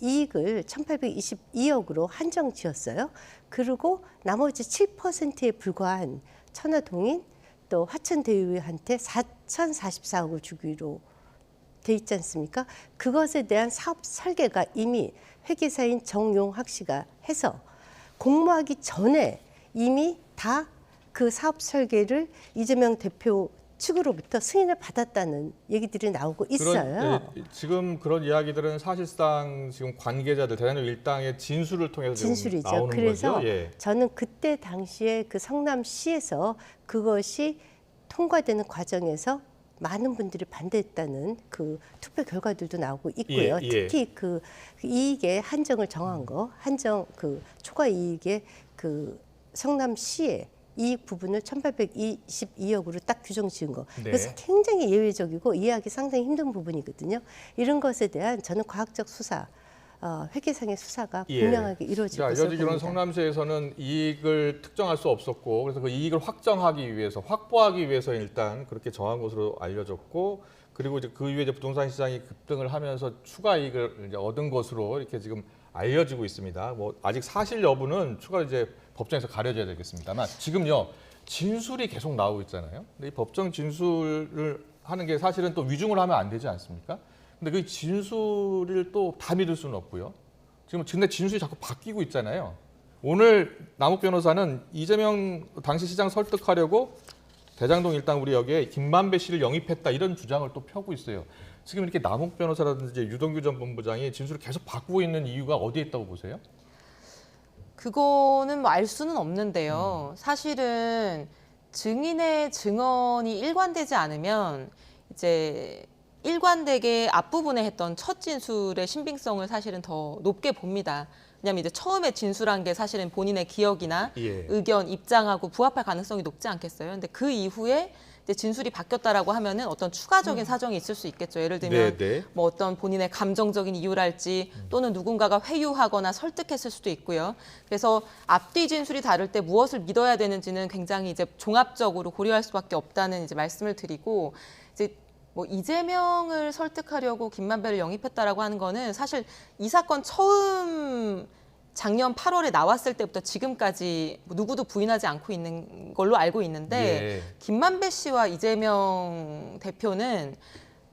이익을 1822억으로 한정 지었어요. 그리고 나머지 7%에 불과한 천화동인 또 화천대유한테 4,044억을 주기로 돼 있지 않습니까? 그것에 대한 사업 설계가 이미 회계사인 정용학 씨가 해서 공모하기 전에 이미 다 그 사업 설계를 이재명 대표 측으로부터 승인을 받았다는 얘기들이 나오고 있어요. 지금 그런 이야기들은 사실상 지금 관계자들 대단히 일당의 진술을 통해서 진술이죠. 나오는 그래서 거죠. 저는 그때 당시에 그 성남시에서 그것이 통과되는 과정에서 많은 분들이 반대했다는 그 투표 결과들도 나오고 있고요. 특히 그 이익의 한정을 정한 거, 한정 그 초과 이익의 그 성남시의 이익 부분을 1,822억으로 딱 규정 지은 거. 그래서 굉장히 예외적이고 이해하기 상당히 힘든 부분이거든요. 이런 것에 대한 저는 과학적 수사, 회계상의 수사가 분명하게 이루어질 것으로 봅니다. 알려지기로는 성남시에서는 이익을 특정할 수 없었고 그래서 그 이익을 확정하기 위해서 확보하기 위해서 일단 그렇게 정한 것으로 알려졌고 그리고 이제 그 이후에 이제 부동산 시장이 급등을 하면서 추가 이익을 이제 얻은 것으로 이렇게 지금 알려지고 있습니다. 뭐 아직 사실 여부는 추가로 이제 법정에서 가려져야 되겠습니다만 지금요 진술이 계속 나오고 있잖아요. 근데 이 법정 진술을 하는 게 사실은 또 위중을 하면 안 되지 않습니까? 근데 그 진술을 또 다 믿을 수는 없고요. 지금 근데 진술이 자꾸 바뀌고 있잖아요. 오늘 남욱 변호사는 이재명 당시 시장 설득하려고 대장동 일당 우리역에 김만배 씨를 영입했다 이런 주장을 또 펴고 있어요. 지금 이렇게 남욱 변호사라든지 유동규 전 본부장이 진술을 계속 바꾸고 있는 이유가 어디에 있다고 보세요? 그거는 뭐 알 수는 없는데요. 사실은 증인의 증언이 일관되지 않으면 이제 일관되게 앞부분에 했던 첫 진술의 신빙성을 사실은 더 높게 봅니다. 왜냐하면 이제 처음에 진술한 게 사실은 본인의 기억이나 의견, 입장하고 부합할 가능성이 높지 않겠어요. 근데 그 이후에 이제 진술이 바뀌었다라고 하면은 어떤 추가적인 사정이 있을 수 있겠죠. 예를 들면 뭐 어떤 본인의 감정적인 이유랄지 또는 누군가가 회유하거나 설득했을 수도 있고요. 그래서 앞뒤 진술이 다를 때 무엇을 믿어야 되는지는 굉장히 이제 종합적으로 고려할 수밖에 없다는 이제 말씀을 드리고 이제 뭐 이재명을 설득하려고 김만배를 영입했다라고 하는 거는 사실 이 사건 처음 작년 8월에 나왔을 때부터 지금까지 누구도 부인하지 않고 있는 걸로 알고 있는데 김만배 씨와 이재명 대표는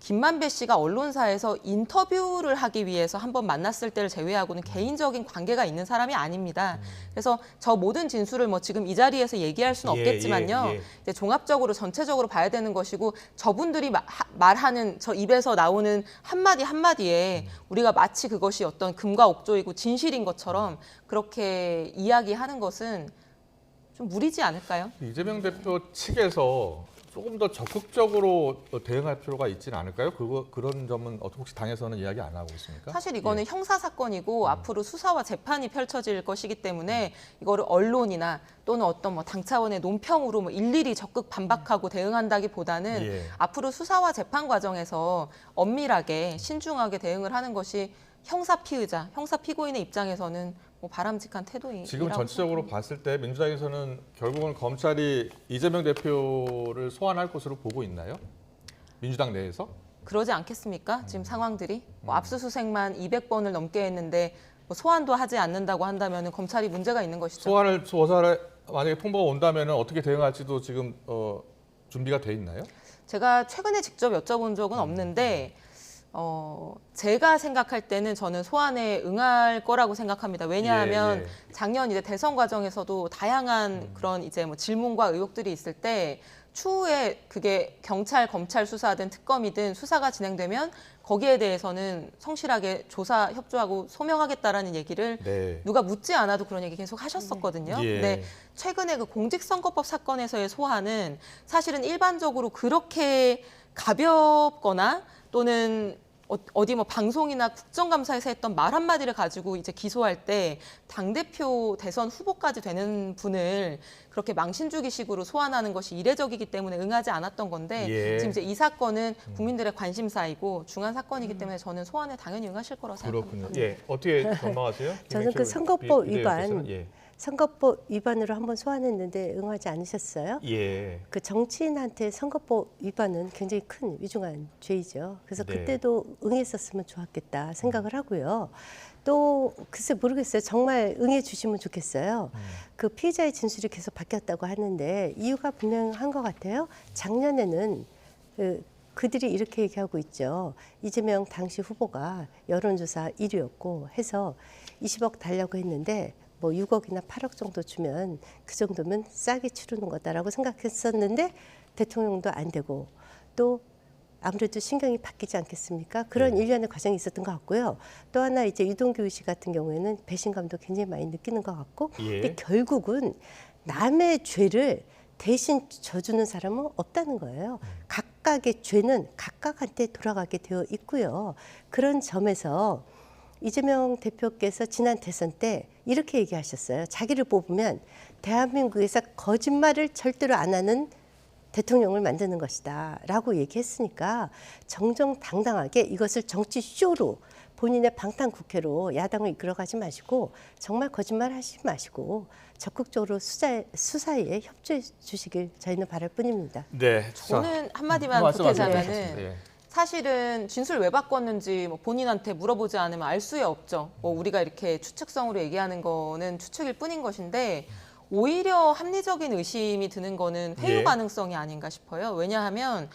김만배 씨가 언론사에서 인터뷰를 하기 위해서 한번 만났을 때를 제외하고는 개인적인 관계가 있는 사람이 아닙니다. 그래서 저 모든 진술을 뭐 지금 이 자리에서 얘기할 수는 없겠지만요. 이제 종합적으로 전체적으로 봐야 되는 것이고 저분들이 말하는 저 입에서 나오는 한마디 한마디에 우리가 마치 그것이 어떤 금과 옥조이고 진실인 것처럼 그렇게 이야기하는 것은 좀 무리지 않을까요? 이재명 대표 측에서 조금 더 적극적으로 대응할 필요가 있지는 않을까요? 그런 점은 혹시 당에서는 이야기 안 하고 있습니까? 사실 이거는 형사 사건이고 앞으로 수사와 재판이 펼쳐질 것이기 때문에 이거를 언론이나 또는 어떤 뭐 당 차원의 논평으로 뭐 일일이 적극 반박하고 대응한다기보다는 앞으로 수사와 재판 과정에서 엄밀하게 신중하게 대응을 하는 것이 형사 피의자, 형사 피고인의 입장에서는 뭐 바람직한 태도이라고 지금 전체적으로 봤을 때 민주당에서는 결국은 검찰이 이재명 대표를 소환할 것으로 보고 있나요? 민주당 내에서? 그러지 않겠습니까? 지금 상황들이 뭐 압수수색만 200번을 넘게 했는데 뭐 소환도 하지 않는다고 한다면 검찰이 문제가 있는 것이죠. 소환을 만약에 통보가 온다면 어떻게 대응할지도 지금 준비가 돼 있나요? 제가 최근에 직접 여쭤본 적은 없는데 제가 생각할 때는 저는 소환에 응할 거라고 생각합니다. 왜냐하면 작년 이제 대선 과정에서도 다양한 그런 이제 뭐 질문과 의혹들이 있을 때 추후에 그게 경찰, 검찰 수사든 특검이든 수사가 진행되면 거기에 대해서는 성실하게 조사 협조하고 소명하겠다라는 얘기를 네. 누가 묻지 않아도 그런 얘기 계속 하셨었거든요. 예. 근데 최근에 그 공직선거법 사건에서의 소환은 사실은 일반적으로 그렇게 가볍거나 또는 어디 뭐 방송이나 국정감사에서 했던 말 한마디를 가지고 이제 기소할 때 당대표 대선 후보까지 되는 분을 그렇게 망신주기식으로 소환하는 것이 이례적이기 때문에 응하지 않았던 건데 예. 지금 이제 이 사건은 국민들의 관심사이고 중요한 사건이기 때문에 저는 소환에 당연히 응하실 거라고 생각합니다. 그렇군요. 예, 어떻게 전망하세요? 저는 그 선거법 비대위원께서는? 위반, 예. 선거법 위반으로 한번 소환했는데 응하지 않으셨어요? 예. 그 정치인한테 선거법 위반은 굉장히 큰 위중한 죄이죠. 그래서 네. 그때도 응했었으면 좋았겠다 생각을 하고요. 또 글쎄 모르겠어요. 정말 응해 주시면 좋겠어요. 그 피의자의 진술이 계속 바뀌었다고 하는데 이유가 분명한 것 같아요. 작년에는 그들이 이렇게 얘기하고 있죠. 이재명 당시 후보가 여론조사 1위였고 해서 20억 달라고 했는데 뭐 6억이나 8억 정도 주면 그 정도면 싸게 치르는 거다라고 생각했었는데 대통령도 안 되고 또 아무래도 신경이 바뀌지 않겠습니까? 그런 일련의 과정이 있었던 것 같고요. 또 하나 이제 유동규 씨 같은 경우에는 배신감도 굉장히 많이 느끼는 것 같고 예. 근데 결국은 남의 죄를 대신 져주는 사람은 없다는 거예요. 각각의 죄는 각각한테 돌아가게 되어 있고요. 그런 점에서 이재명 대표께서 지난 대선 때 이렇게 얘기하셨어요. 자기를 뽑으면 대한민국에서 거짓말을 절대로 안 하는 대통령을 만드는 것이다 라고 얘기했으니까 정정당당하게 이것을 정치 쇼로 본인의 방탄국회로 야당을 이끌어가지 마시고 정말 거짓말 하시지 마시고 적극적으로 수사에 협조해 주시길 저희는 바랄 뿐입니다. 네. 저는 한마디만 보태자면은 사실은 진술 왜 바꿨는지 뭐 본인한테 물어보지 않으면 알 수야 없죠. 뭐 우리가 이렇게 추측성으로 얘기하는 거는 추측일 뿐인 것인데 오히려 합리적인 의심이 드는 거는 회유 예. 가능성이 아닌가 싶어요. 왜냐하면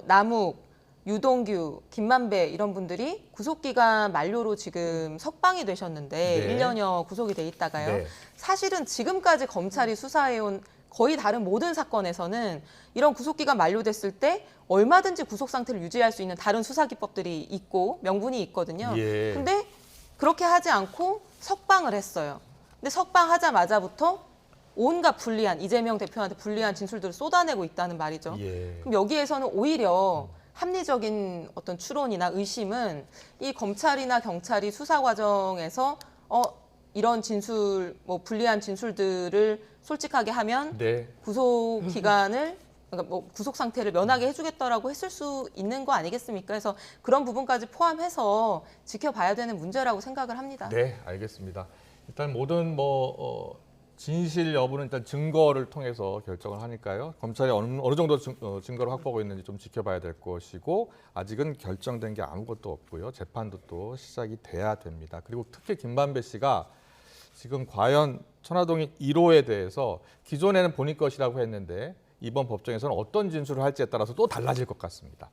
남욱, 유동규, 김만배 이런 분들이 구속기간 만료로 지금 석방이 되셨는데 네. 1년여 구속이 돼 있다가요. 네. 사실은 지금까지 검찰이 수사해온 거의 다른 모든 사건에서는 이런 구속기간 만료됐을 때 얼마든지 구속 상태를 유지할 수 있는 다른 수사 기법들이 있고 명분이 있거든요. 예. 근데 그렇게 하지 않고 석방을 했어요. 근데 석방하자마자부터 온갖 불리한 이재명 대표한테 불리한 진술들을 쏟아내고 있다는 말이죠. 예. 그럼 여기에서는 오히려 합리적인 어떤 추론이나 의심은 이 검찰이나 경찰이 수사 과정에서 이런 진술, 뭐 불리한 진술들을 솔직하게 하면 네. 구속 기간을 그러니까 뭐 구속 상태를 면하게 해주겠다라고 했을 수 있는 거 아니겠습니까? 그래서 그런 부분까지 포함해서 지켜봐야 되는 문제라고 생각을 합니다. 네, 알겠습니다. 일단 모든 진실 여부는 일단 증거를 통해서 결정을 하니까요. 검찰이 어느 정도 증거를 확보하고 있는지 좀 지켜봐야 될 것이고 아직은 결정된 게 아무것도 없고요. 재판도 또 시작이 돼야 됩니다. 그리고 특히 김만배 씨가 지금 과연 천화동인 1호에 대해서 기존에는 본인 것이라고 했는데 이번 법정에서는 어떤 진술을 할지에 따라서 또 달라질 것 같습니다.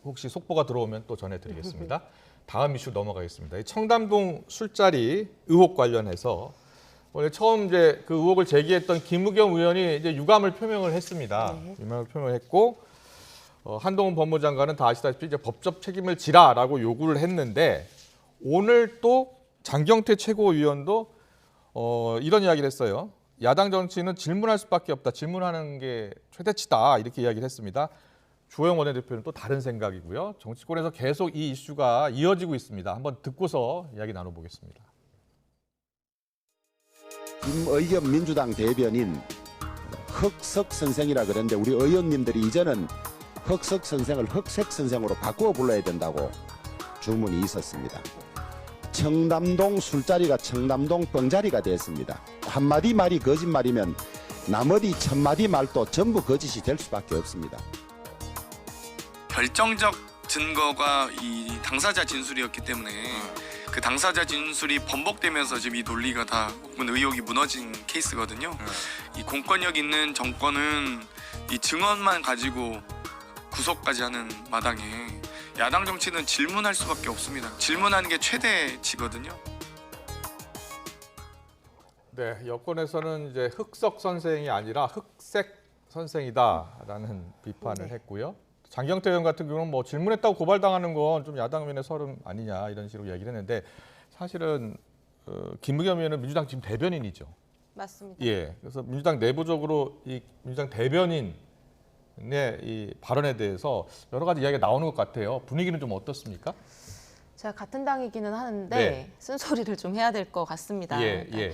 혹시 속보가 들어오면 또 전해드리겠습니다. 다음 이슈 넘어가겠습니다. 이 청담동 술자리 의혹 관련해서 원래 처음 이제 그 의혹을 제기했던 김의겸 의원이 이제 유감을 표명을 했습니다. 유감을 표명했고 한동훈 법무장관은 다 아시다시피 이제 법적 책임을 지라라고 요구를 했는데 오늘 또 장경태 최고위원도 이런 이야기를 했어요. 야당 정치는 질문할 수밖에 없다. 질문하는 게 최대치다. 이렇게 이야기를 했습니다. 주호영 원내대표는 또 다른 생각이고요. 정치권에서 계속 이 이슈가 이어지고 있습니다. 한번 듣고서 이야기 나눠보겠습니다. 김의겸 민주당 대변인 흑석 선생이라 그랬는데 우리 의원님들이 이제는 흑석 선생을 흑색 선생으로 바꾸어 불러야 된다고 주문이 있었습니다. 청담동 술자리가 청담동 뻥자리가 됐습니다. 한마디 말이 거짓말이면 나머지 천마디 말도 전부 거짓이 될 수밖에 없습니다. 결정적 증거가 이 당사자 진술이었기 때문에 그 당사자 진술이 번복되면서 지금 이 논리가 다 혹은 의혹이 무너진 케이스거든요. 이 공권력 있는 정권은 이 증언만 가지고 구속까지 하는 마당에 야당 정치는 질문할 수밖에 없습니다. 질문하는 게 최대치거든요. 네, 여권에서는 이제 흑석 선생이 아니라 흑색 선생이다라는 비판을 했고요. 장경태 의원 같은 경우는 뭐 질문했다고 고발당하는 건 좀 야당면의 서름 아니냐 이런 식으로 얘기를 했는데 사실은 김의겸 의원은 민주당 지금 대변인이죠. 맞습니다. 예, 그래서 민주당 내부적으로 이 민주당 대변인의 이 발언에 대해서 여러 가지 이야기가 나오는 것 같아요. 분위기는 좀 어떻습니까? 제가 같은 당이기는 하는데 네. 쓴소리를 좀 해야 될 것 같습니다. 예, 예.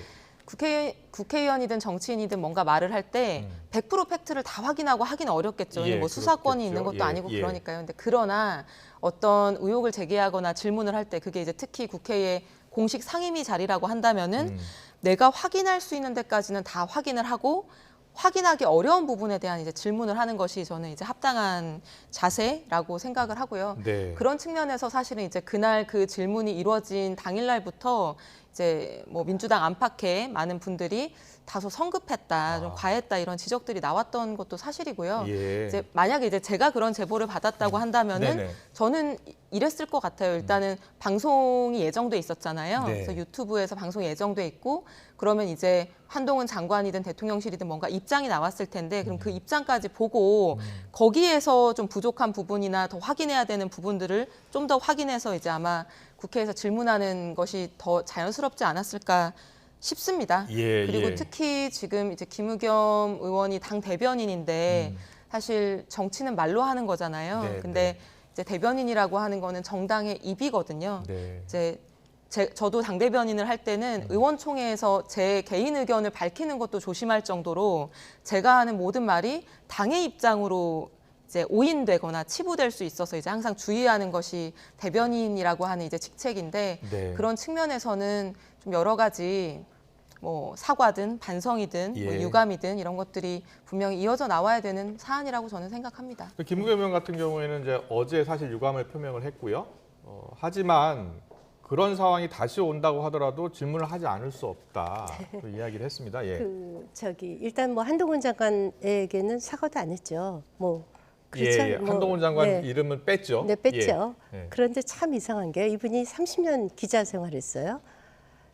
국회의원이든 정치인이든 뭔가 말을 할 때 100% 팩트를 다 확인하고 하기는 어렵겠죠. 예, 뭐 수사권이 그렇겠죠. 있는 것도 예, 아니고 예. 그러니까요. 근데 그러나 어떤 의혹을 제기하거나 질문을 할 때 그게 이제 특히 국회의 공식 상임위 자리라고 한다면은 내가 확인할 수 있는 데까지는 다 확인을 하고 확인하기 어려운 부분에 대한 이제 질문을 하는 것이 저는 이제 합당한 자세라고 생각을 하고요. 네. 그런 측면에서 사실은 이제 그날 그 질문이 이루어진 당일날부터 이제 뭐 민주당 안팎에 많은 분들이 다소 성급했다, 좀 과했다 이런 지적들이 나왔던 것도 사실이고요. 예. 이제 만약에 이제 제가 그런 제보를 받았다고 한다면은 네네. 저는 이랬을 것 같아요. 일단은 방송이 예정돼 있었잖아요. 네. 그래서 유튜브에서 방송이 예정돼 있고 그러면 이제 한동훈 장관이든 대통령실이든 뭔가 입장이 나왔을 텐데 그럼 그 입장까지 보고 거기에서 좀 부족한 부분이나 더 확인해야 되는 부분들을 좀 더 확인해서 이제 아마 국회에서 질문하는 것이 더 자연스럽지 않았을까 싶습니다. 예, 그리고 예. 특히 지금 이제 김의겸 의원이 당 대변인인데 사실 정치는 말로 하는 거잖아요. 네, 근데 이제 대변인이라고 하는 거는 정당의 입이거든요. 네. 이제 저도 당 대변인을 할 때는 의원총회에서 제 개인 의견을 밝히는 것도 조심할 정도로 제가 하는 모든 말이 당의 입장으로 이제 오인되거나 치부될 수 있어서 이제 항상 주의하는 것이 대변인이라고 하는 이제 직책인데 네. 그런 측면에서는 좀 여러 가지 뭐 사과든 반성이든 뭐 예. 유감이든 이런 것들이 분명히 이어져 나와야 되는 사안이라고 저는 생각합니다. 김의겸 의원 같은 경우에는 이제 어제 사실 유감을 표명을 했고요. 하지만 그런 상황이 다시 온다고 하더라도 질문을 하지 않을 수 없다. 또 이야기를 했습니다. 예. 일단 뭐 한동훈 장관에게는 사과도 안 했죠. 뭐 그렇죠. 예, 한동훈 장관 이름은 뺐죠. 네, 뺐죠. 예. 그런데 참 이상한 게 이분이 30년 기자 생활했어요.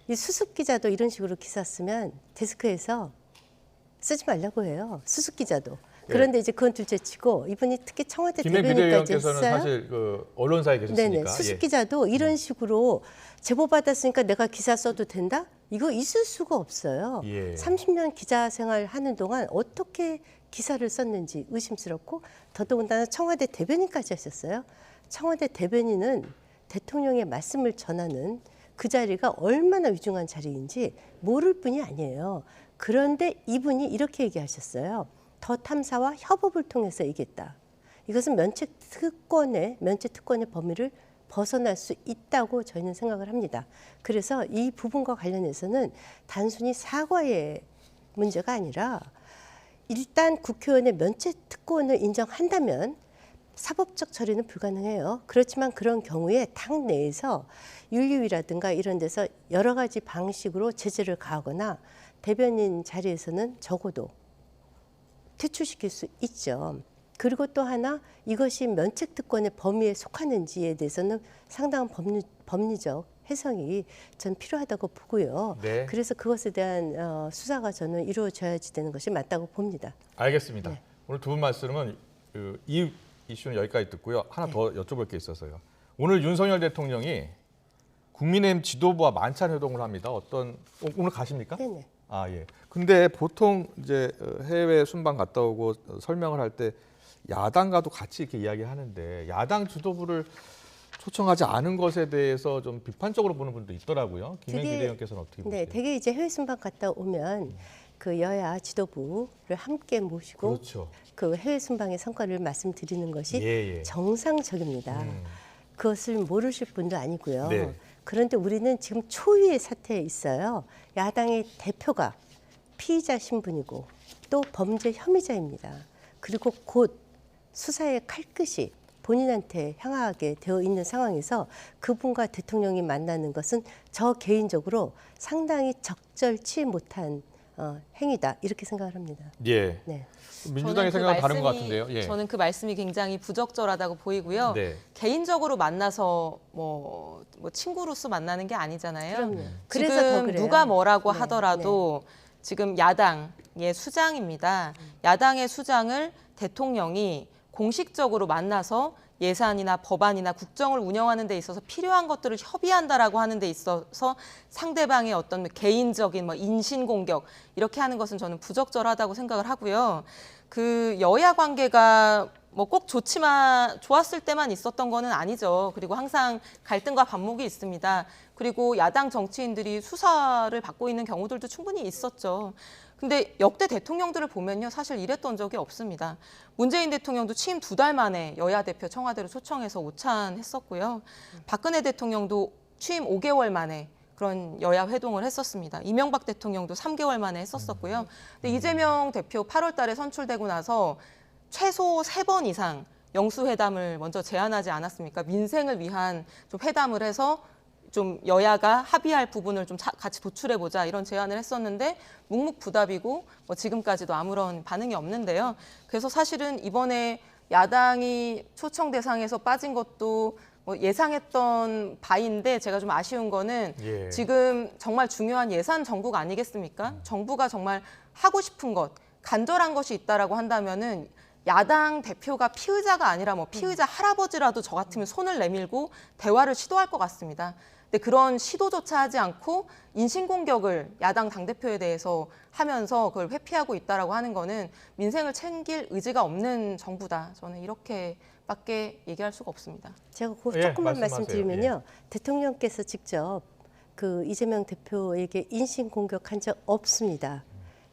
이 수습 기자도 이런 식으로 기사 쓰면 데스크에서 쓰지 말라고 해요. 수습 기자도. 그런데 이제 그건 둘째치고 이분이 특히 청와대 김해 대변인까지 비대위원께서는 했어요. 사실 그 언론사에 계셨으니까. 네네. 수습 기자도 이런 식으로 제보 받았으니까 내가 기사 써도 된다? 이거 있을 수가 없어요. 예. 30년 기자 생활 하는 동안 어떻게 기사를 썼는지 의심스럽고 더더군다나 청와대 대변인까지 하셨어요. 청와대 대변인은 대통령의 말씀을 전하는 그 자리가 얼마나 위중한 자리인지 모를 뿐이 아니에요. 그런데 이분이 이렇게 얘기하셨어요. 더 탐사와 협업을 통해서 이겼다. 이것은 면책 특권의 범위를 벗어날 수 있다고 저희는 생각을 합니다. 그래서 이 부분과 관련해서는 단순히 사과의 문제가 아니라 일단 국회의원의 면책 특권을 인정한다면 사법적 처리는 불가능해요. 그렇지만 그런 경우에 당 내에서 윤리위라든가 이런 데서 여러 가지 방식으로 제재를 가하거나 대변인 자리에서는 적어도 퇴출시킬 수 있죠. 그리고 또 하나 이것이 면책특권의 범위에 속하는지에 대해서는 상당한 법리적 해석이 전 필요하다고 보고요. 네. 그래서 그것에 대한 수사가 저는 이루어져야지 되는 것이 맞다고 봅니다. 알겠습니다. 네. 오늘 두 분 말씀은 이 이슈는 여기까지 듣고요. 하나 더 여쭤볼 게 있어서요. 오늘 윤석열 대통령이 국민의힘 지도부와 만찬 회동을 합니다. 오늘 가십니까? 네네. 아 예. 근데 보통 이제 해외 순방 갔다 오고 설명을 할 때 야당과도 같이 이렇게 이야기하는데 야당 지도부를 초청하지 않은 것에 대해서 좀 비판적으로 보는 분도 있더라고요. 김행 비대위원께서는 어떻게 보세요? 네, 되게 이제 해외 순방 갔다 오면 그 여야 지도부를 함께 모시고 그렇죠. 그 해외 순방의 성과를 말씀드리는 것이 예. 정상적입니다. 그것을 모르실 분도 아니고요. 네. 그런데 우리는 지금 초유의 사태에 있어요. 야당의 대표가 피의자 신분이고 또 범죄 혐의자입니다. 그리고 곧 수사의 칼끝이 본인한테 향하게 되어 있는 상황에서 그분과 대통령이 만나는 것은 저 개인적으로 상당히 적절치 못한 행위다 이렇게 생각을 합니다. 예. 네. 민주당의 생각은 다른 것 같은데요. 예. 저는 그 말씀이 굉장히 부적절하다고 보이고요. 네. 개인적으로 만나서 뭐 친구로서 만나는 게 아니잖아요. 그럼요. 그래서 더 지금 그래요. 누가 뭐라고 네, 하더라도 지금 야당 야당의 수장입니다. 야당의 수장을 대통령이 공식적으로 만나서 예산이나 법안이나 국정을 운영하는 데 있어서 필요한 것들을 협의한다라고 하는 데 있어서 상대방의 어떤 개인적인 인신공격 이렇게 하는 것은 저는 부적절하다고 생각을 하고요. 그 여야 관계가 꼭 좋았을 때만 있었던 거는 아니죠. 그리고 항상 갈등과 반목이 있습니다. 그리고 야당 정치인들이 수사를 받고 있는 경우들도 충분히 있었죠. 근데 역대 대통령들을 보면요, 사실 이랬던 적이 없습니다. 문재인 대통령도 취임 2달 만에 여야 대표 청와대로 초청해서 오찬했었고요. 박근혜 대통령도 취임 5개월 만에 그런 여야 회동을 했었습니다. 이명박 대통령도 3개월 만에 했었었고요. 근데 이재명 대표 8월 달에 선출되고 나서 최소 3번 이상 영수회담을 먼저 제안하지 않았습니까? 민생을 위한 좀 회담을 해서 좀 여야가 합의할 부분을 좀 같이 도출해보자 이런 제안을 했었는데 묵묵부답이고 지금까지도 아무런 반응이 없는데요. 그래서 사실은 이번에 야당이 초청 대상에서 빠진 것도 예상했던 바인데 제가 좀 아쉬운 거는 지금 정말 중요한 예산 정국 아니겠습니까? 정부가 정말 하고 싶은 것, 간절한 것이 있다라고 한다면은 야당 대표가 피의자가 아니라 피의자 할아버지라도 저 같으면 손을 내밀고 대화를 시도할 것 같습니다. 근데 그런 시도조차 하지 않고 인신공격을 야당 당대표에 대해서 하면서 그걸 회피하고 있다라고 하는 거는 민생을 챙길 의지가 없는 정부다. 저는 이렇게밖에 얘기할 수가 없습니다. 제가 조금만 말씀드리면요. 대통령께서 직접 그 이재명 대표에게 인신공격한 적 없습니다.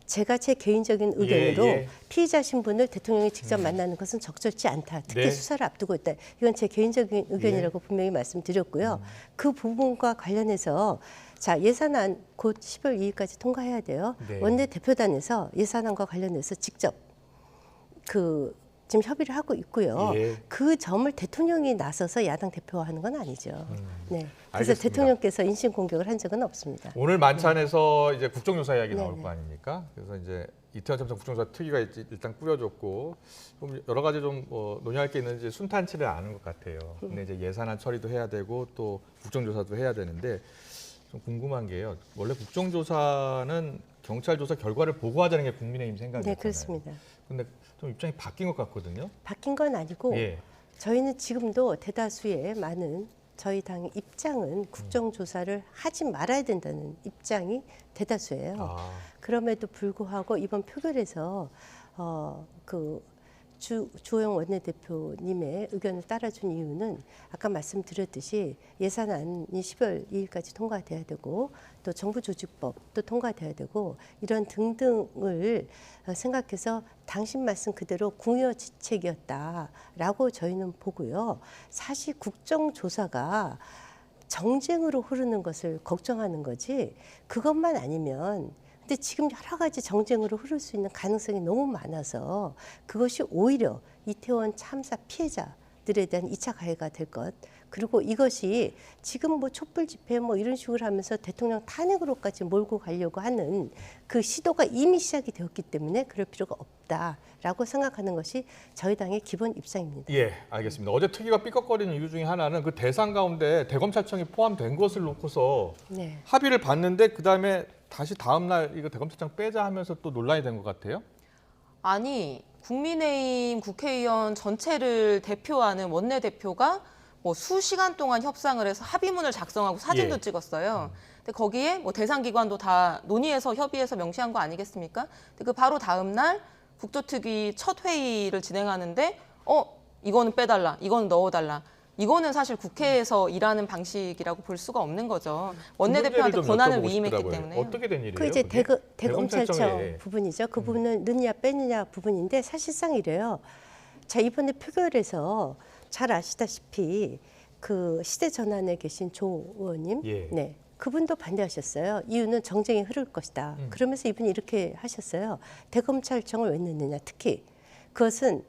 제가 제 개인적인 의견으로 피의자 신분을 대통령이 직접 만나는 것은 적절치 않다. 특히 수사를 앞두고 있다. 이건 제 개인적인 의견이라고 분명히 말씀드렸고요. 그 부분과 관련해서 자 예산안 곧 10월 2일까지 통과해야 돼요. 원내대표단에서 예산안과 관련해서 직접 지금 협의를 하고 있고요. 그 점을 대통령이 나서서 야당 대표와 하는 건 아니죠. 네. 그래서 알겠습니다. 대통령께서 인신 공격을 한 적은 없습니다. 오늘 만찬에서 이제 국정조사 이야기 나올 거 아닙니까? 그래서 이제 이태원 참사 국정조사 특위가 일단 꾸려졌고 좀 여러 가지 좀 논의할 게 있는지 순탄치를 않은 것 같아요. 근데 이제 예산안 처리도 해야 되고 또 국정조사도 해야 되는데 좀 궁금한 게요. 원래 국정조사는 경찰 조사 결과를 보고하자는 게 국민의힘 생각이잖아요. 네, 그렇습니다. 근데 좀 입장이 바뀐 것 같거든요. 바뀐 건 아니고 저희는 지금도 대다수의 많은 저희 당의 입장은 국정조사를 하지 말아야 된다는 입장이 대다수예요. 그럼에도 불구하고 이번 표결에서 주호영 원내대표님의 의견을 따라준 이유는 아까 말씀드렸듯이 예산안이 10월 2일까지 통과돼야 되고 또 정부조직법도 통과돼야 되고 이런 등등을 생각해서 당신 말씀 그대로 궁여지책이었다라고 저희는 보고요. 사실 국정조사가 정쟁으로 흐르는 것을 걱정하는 거지 그것만 아니면 근데 지금 여러 가지 정쟁으로 흐를 수 있는 가능성이 너무 많아서 그것이 오히려 이태원 참사 피해자들에 대한 2차 가해가 될 것. 그리고 이것이 지금 촛불 집회 이런 식으로 하면서 대통령 탄핵으로까지 몰고 가려고 하는 그 시도가 이미 시작이 되었기 때문에 그럴 필요가 없다라고 생각하는 것이 저희 당의 기본 입장입니다. 예, 알겠습니다. 어제 특위가 삐걱거리는 이유 중에 하나는 그 대상 가운데 대검찰청이 포함된 것을 놓고서 합의를 봤는데 그다음에 다시 다음 날 이거 대검찰청 빼자 하면서 또 논란이 된 것 같아요. 아니 국민의힘 국회의원 전체를 대표하는 원내대표가 수시간 동안 협상을 해서 합의문을 작성하고 사진도 찍었어요. 근데 거기에 대상 기관도 다 논의해서 협의해서 명시한 거 아니겠습니까? 근데 그 바로 다음 날 국조특위 첫 회의를 진행하는데 이거는 빼달라, 이거는 넣어달라. 이거는 사실 국회에서 일하는 방식이라고 볼 수가 없는 거죠. 원내대표한테 권한을 위임했기 때문에. 어떻게 된 일이에요? 그 이제 대검찰청 부분이죠. 그 부분은 넣느냐 빼느냐 부분인데 사실상 이래요. 자 이번에 표결에서 잘 아시다시피 그 시대전환에 계신 조 의원님, 네 그분도 반대하셨어요. 이유는 정쟁이 흐를 것이다. 그러면서 이분이 이렇게 하셨어요. 대검찰청을 왜 넣느냐. 특히 그것은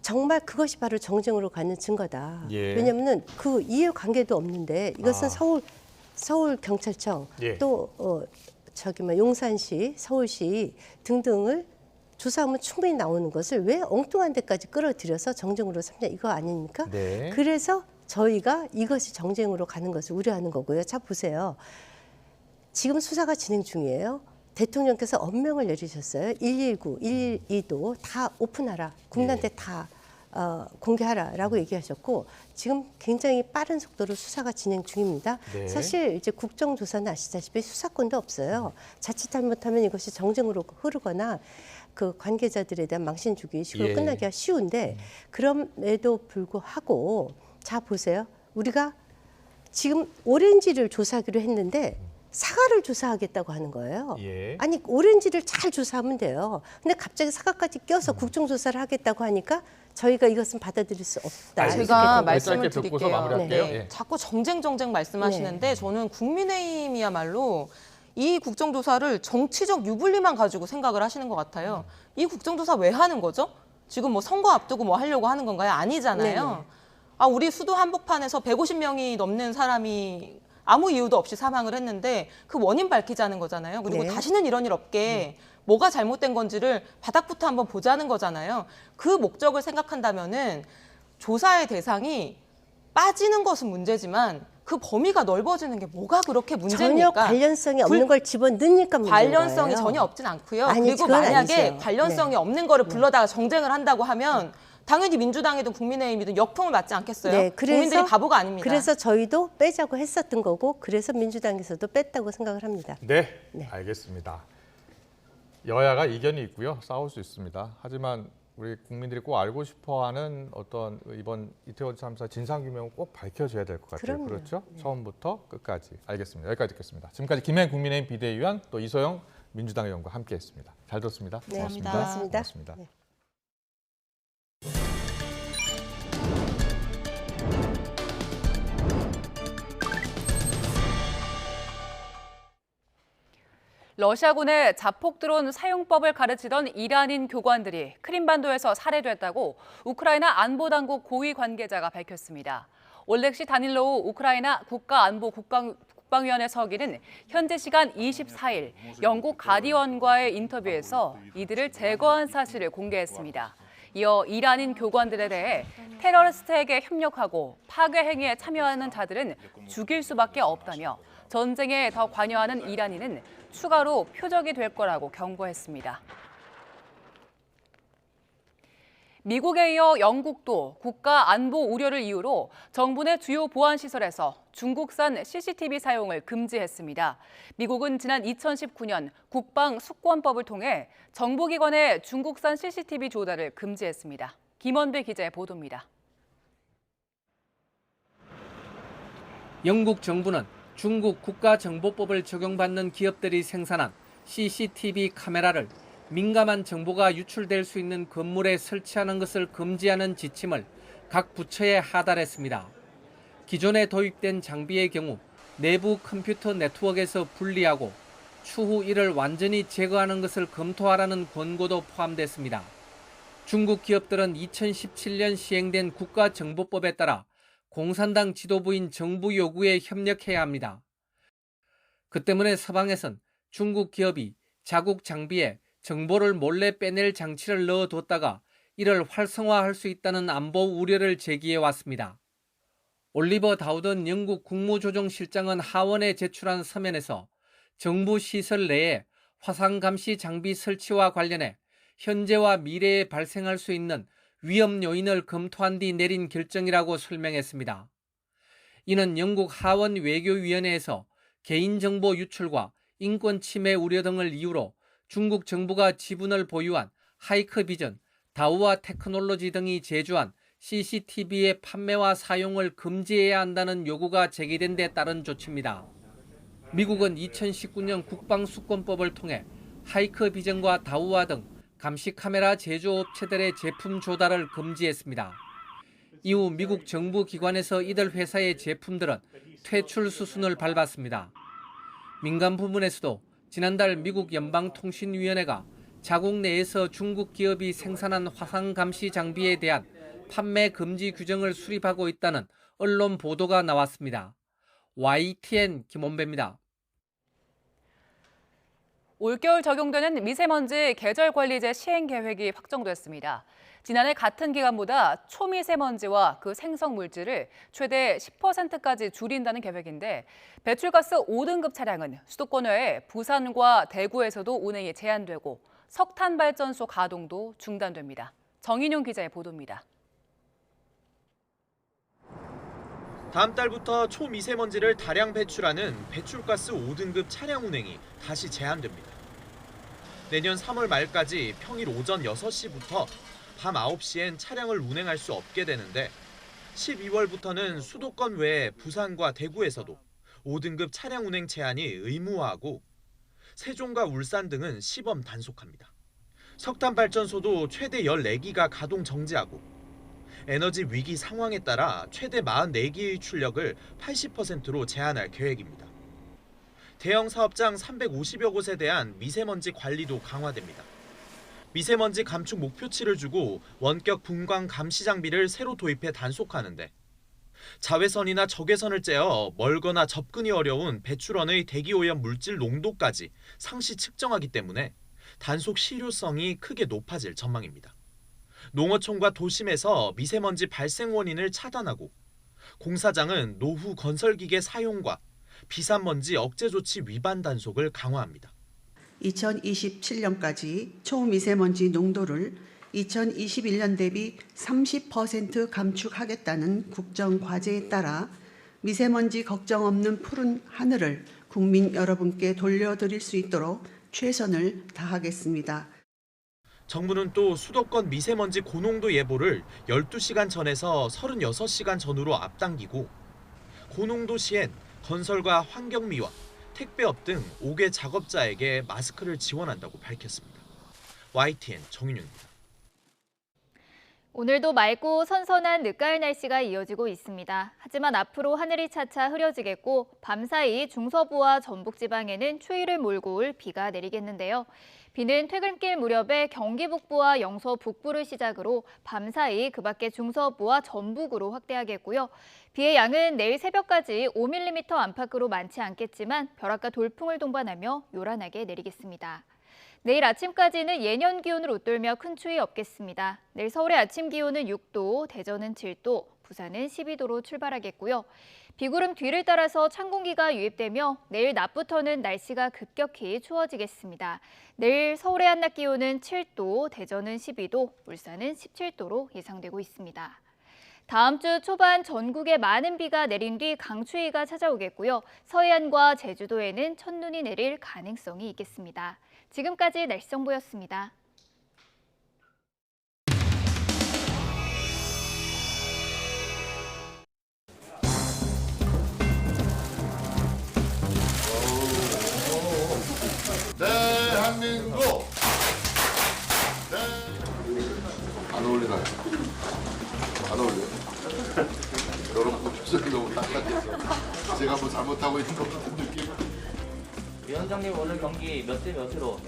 정말 그것이 바로 정쟁으로 가는 증거다. 왜냐하면 그 이해관계도 없는데 이것은 서울 경찰청 또 용산시, 서울시 등등을 조사하면 충분히 나오는 것을 왜 엉뚱한 데까지 끌어들여서 정쟁으로 삼냐 이거 아닙니까? 그래서 저희가 이것이 정쟁으로 가는 것을 우려하는 거고요. 자 보세요. 지금 수사가 진행 중이에요. 대통령께서 엄명을 내리셨어요. 119, 112도 다 오픈하라. 국민한테 다 공개하라라고 얘기하셨고 지금 굉장히 빠른 속도로 수사가 진행 중입니다. 네. 사실 이제 국정조사는 아시다시피 수사권도 없어요. 자칫 잘못하면 이것이 정쟁으로 흐르거나 그 관계자들에 대한 망신 주기 식으로 끝나기가 쉬운데 그럼에도 불구하고 자 보세요. 우리가 지금 오렌지를 조사하기로 했는데 사과를 조사하겠다고 하는 거예요. 아니 오렌지를 잘 조사하면 돼요. 근데 갑자기 사과까지 껴서 국정조사를 하겠다고 하니까 저희가 이것은 받아들일 수 없다. 제가 말씀을 드릴게요. 네. 자꾸 정쟁 말씀하시는데 저는 국민의힘이야말로 이 국정조사를 정치적 유불리만 가지고 생각을 하시는 것 같아요. 이 국정조사 왜 하는 거죠? 지금 뭐 선거 앞두고 뭐 하려고 하는 건가요? 아니잖아요. 우리 수도 한복판에서 150명이 넘는 사람이 아무 이유도 없이 사망을 했는데 그 원인 밝히자는 거잖아요. 그리고 다시는 이런 일 없게 뭐가 잘못된 건지를 바닥부터 한번 보자는 거잖아요. 그 목적을 생각한다면은 조사의 대상이 빠지는 것은 문제지만 그 범위가 넓어지는 게 뭐가 그렇게 문제입니까? 전혀 관련성이 없는 걸 집어넣으니까 문제인 관련성이 거예요. 전혀 없진 않고요. 아니, 그리고 그건 만약에 아니죠. 관련성이 없는 거를 불러다가 정쟁을 한다고 하면 당연히 민주당이든 국민의힘이든 역풍을 맞지 않겠어요? 네, 국민들이 바보가 아닙니다. 그래서 저희도 빼자고 했었던 거고 그래서 민주당에서도 뺐다고 생각을 합니다. 네, 알겠습니다. 여야가 이견이 있고요. 싸울 수 있습니다. 하지만 우리 국민들이 꼭 알고 싶어하는 어떤 이번 이태원 참사 진상규명은 꼭 밝혀져야 될 것 같아요. 그럼요. 그렇죠? 처음부터 끝까지. 알겠습니다. 여기까지 듣겠습니다. 지금까지 김행 국민의힘 비대위원 또 이소영 민주당 의원과 함께했습니다. 잘 들었습니다. 네, 고맙습니다. 고맙습니다. 고맙습니다. 러시아군의 자폭 드론 사용법을 가르치던 이란인 교관들이 크림반도에서 살해됐다고 우크라이나 안보당국 고위 관계자가 밝혔습니다. 올렉시 다닐로우 우크라이나 국가안보국방위원회 서기는 현재 시간 24일 영국 가디언과의 인터뷰에서 이들을 제거한 사실을 공개했습니다. 이어 이란인 교관들에 대해 테러리스트에게 협력하고 파괴 행위에 참여하는 자들은 죽일 수밖에 없다며 전쟁에 더 관여하는 이란인은 추가로 표적이 될 거라고 경고했습니다. 미국에 이어 영국도 국가 안보 우려를 이유로 정부 내 주요 보안 시설에서 중국산 CCTV 사용을 금지했습니다. 미국은 지난 2019년 국방 수권법을 통해 정보기관의 중국산 CCTV 조달을 금지했습니다. 김원배 기자의 보도입니다. 영국 정부는 중국 국가정보법을 적용받는 기업들이 생산한 CCTV 카메라를 민감한 정보가 유출될 수 있는 건물에 설치하는 것을 금지하는 지침을 각 부처에 하달했습니다. 기존에 도입된 장비의 경우 내부 컴퓨터 네트워크에서 분리하고 추후 이를 완전히 제거하는 것을 검토하라는 권고도 포함됐습니다. 중국 기업들은 2017년 시행된 국가정보법에 따라 공산당 지도부인 정부 요구에 협력해야 합니다. 그 때문에 서방에선 중국 기업이 자국 장비에 정보를 몰래 빼낼 장치를 넣어뒀다가 이를 활성화할 수 있다는 안보 우려를 제기해 왔습니다. 올리버 다우든 영국 국무조정실장은 하원에 제출한 서면에서 정부 시설 내에 화상 감시 장비 설치와 관련해 현재와 미래에 발생할 수 있는 위험 요인을 검토한 뒤 내린 결정이라고 설명했습니다. 이는 영국 하원 외교위원회에서 개인정보 유출과 인권 침해 우려 등을 이유로 중국 정부가 지분을 보유한 하이크비전, 다우아 테크놀로지 등이 제조한 CCTV의 판매와 사용을 금지해야 한다는 요구가 제기된 데 따른 조치입니다. 미국은 2019년 국방수권법을 통해 하이크비전과 다우아 등 감시 카메라 제조업체들의 제품 조달을 금지했습니다. 이후 미국 정부 기관에서 이들 회사의 제품들은 퇴출 수순을 밟았습니다. 민간 부문에서도 지난달 미국 연방통신위원회가 자국 내에서 중국 기업이 생산한 화상 감시 장비에 대한 판매 금지 규정을 수립하고 있다는 언론 보도가 나왔습니다. YTN 김원배입니다. 올겨울 적용되는 미세먼지 계절관리제 시행 계획이 확정됐습니다. 지난해 같은 기간보다 초미세먼지와 그 생성물질을 최대 10%까지 줄인다는 계획인데 배출가스 5등급 차량은 수도권 외에 부산과 대구에서도 운행이 제한되고 석탄발전소 가동도 중단됩니다. 정인용 기자의 보도입니다. 다음 달부터 초미세먼지를 다량 배출하는 배출가스 5등급 차량 운행이 다시 제한됩니다. 내년 3월 말까지 평일 오전 6시부터 밤 9시엔 차량을 운행할 수 없게 되는데 12월부터는 수도권 외에 부산과 대구에서도 5등급 차량 운행 제한이 의무화하고 세종과 울산 등은 시범 단속합니다. 석탄발전소도 최대 14기가 가동 정지하고 에너지 위기 상황에 따라 최대 44기의 출력을 80%로 제한할 계획입니다. 대형 사업장 350여 곳에 대한 미세먼지 관리도 강화됩니다. 미세먼지 감축 목표치를 주고 원격 분광 감시 장비를 새로 도입해 단속하는데 자외선이나 적외선을 쬐어 멀거나 접근이 어려운 배출원의 대기오염 물질 농도까지 상시 측정하기 때문에 단속 실효성이 크게 높아질 전망입니다. 농어촌과 도심에서 미세먼지 발생 원인을 차단하고 공사장은 노후 건설기계 사용과 비산먼지 억제 조치 위반 단속을 강화합니다. 2027년까지 초미세먼지 농도를 2021년 대비 30% 감축하겠다는 국정과제에 따라 미세먼지 걱정 없는 푸른 하늘을 국민 여러분께 돌려드릴 수 있도록 최선을 다하겠습니다. 정부는 또 수도권 미세먼지 고농도 예보를 12시간 전에서 36시간 전으로 앞당기고 고농도 시엔 건설과 환경미화, 택배업 등 5개 작업자에게 마스크를 지원한다고 밝혔습니다. YTN 정인윤입니다. 오늘도 맑고 선선한 늦가을 날씨가 이어지고 있습니다. 하지만 앞으로 하늘이 차차 흐려지겠고 밤사이 중서부와 전북지방에는 추위를 몰고 올 비가 내리겠는데요. 비는 퇴근길 무렵에 경기 북부와 영서 북부를 시작으로 밤사이 그 밖에 중서부와 전북으로 확대하겠고요. 비의 양은 내일 새벽까지 5mm 안팎으로 많지 않겠지만 벼락과 돌풍을 동반하며 요란하게 내리겠습니다. 내일 아침까지는 예년 기온을 웃돌며 큰 추위 없겠습니다. 내일 서울의 아침 기온은 6도, 대전은 7도, 부산은 12도로 출발하겠고요. 비구름 뒤를 따라서 찬 공기가 유입되며 내일 낮부터는 날씨가 급격히 추워지겠습니다. 내일 서울의 한낮 기온은 7도, 대전은 12도, 울산은 17도로 예상되고 있습니다. 다음 주 초반 전국에 많은 비가 내린 뒤 강추위가 찾아오겠고요. 서해안과 제주도에는 첫눈이 내릴 가능성이 있겠습니다. 지금까지 날씨 정보였습니다. 대한민국 안 어울리나요? 안 어울려요? 여러분 표정이 너무 딱딱해서 제가 뭐 잘못하고 있는 것 같은 느낌? 위원장님 오늘 경기 몇 대 몇으로?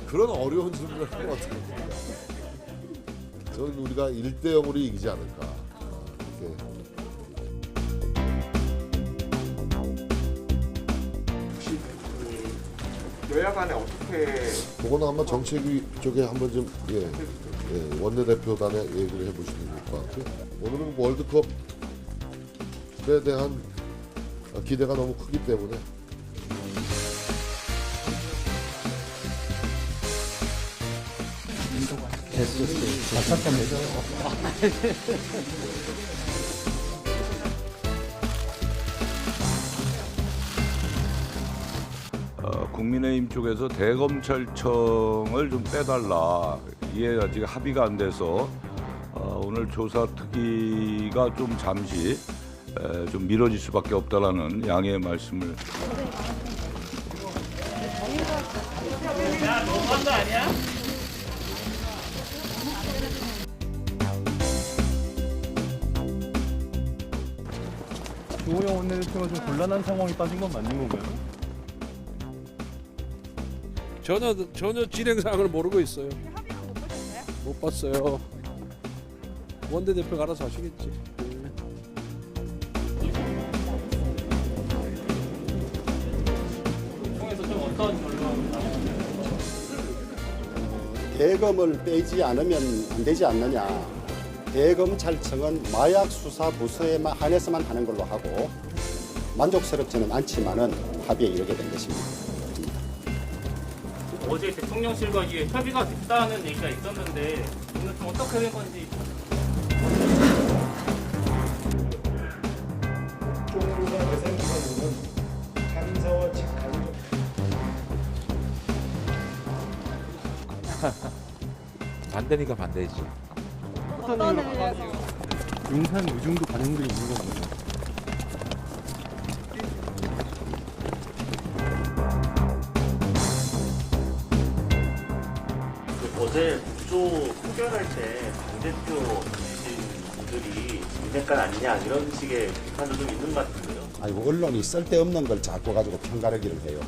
그런 어려운 질문을 하는 것 같아요. 저는 우리가 1대 0으로 이기지 않을까. 이렇게. 혹시 여야 간에 어떻게? 그거는 아마 정책위 쪽에 한번 좀 원내대표 간에 얘기를 해보시는 것 같아요. 오늘은 월드컵에 대한 기대가 너무 크기 때문에 국민의힘 쪽에서 대검찰청을 좀 빼달라. 이게 아직 합의가 안 돼서 오늘 조사 특위가 좀 잠시 좀 미뤄질 수밖에 없다라는 양해의 말씀을. 야, 너무한 거 아니야? 조호영 원내대표가 좀 곤란한 상황에 빠진 건 맞는 건가요? 전혀 진행 사항을 모르고 있어요. 못 봤어요. 원내대표가 알아서 하시겠지. 통해서 좀 어떤 결론 나오나요? 대검을 빼지 않으면 안 되지 않느냐. 대검찰청은 마약 수사 부서에만 한해서만 하는 걸로 하고 만족스럽지는 않지만은 합의에 이르게 된 것입니다. 어제 대통령실과 이게 협의가 됐다는 얘기가 있었는데 오늘 좀 어떻게 된 건지. 총무가 대상기관으로는 감사와 직관적 반대니까 반대지. 어떤 의미에서? 용산 요즘도 반영돼 있는 거군요. 어제 국조 소결할 때 당 대표이신 분들이 민핵관 아니냐 이런 식의 비판도 좀 있는 것 같은데요. 아이고 언론이 쓸데없는 걸 자꾸 가지고 편가르기를 해요.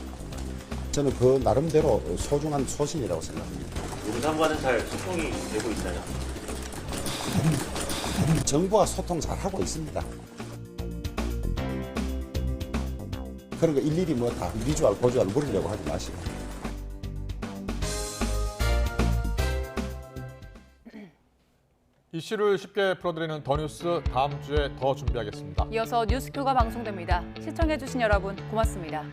저는 그 나름대로 소중한 소신이라고 생각합니다. 용산과는 잘 소통이 되고 있나요? 정부와 소통 잘 하고 있습니다. 그런 거 일일이 뭐 다 비주얼 고주얼 물으려고 하지 마시고. 이슈를 쉽게 풀어드리는 더 뉴스 다음 주에 더 준비하겠습니다. 이어서 뉴스큐가 방송됩니다. 시청해주신 여러분 고맙습니다.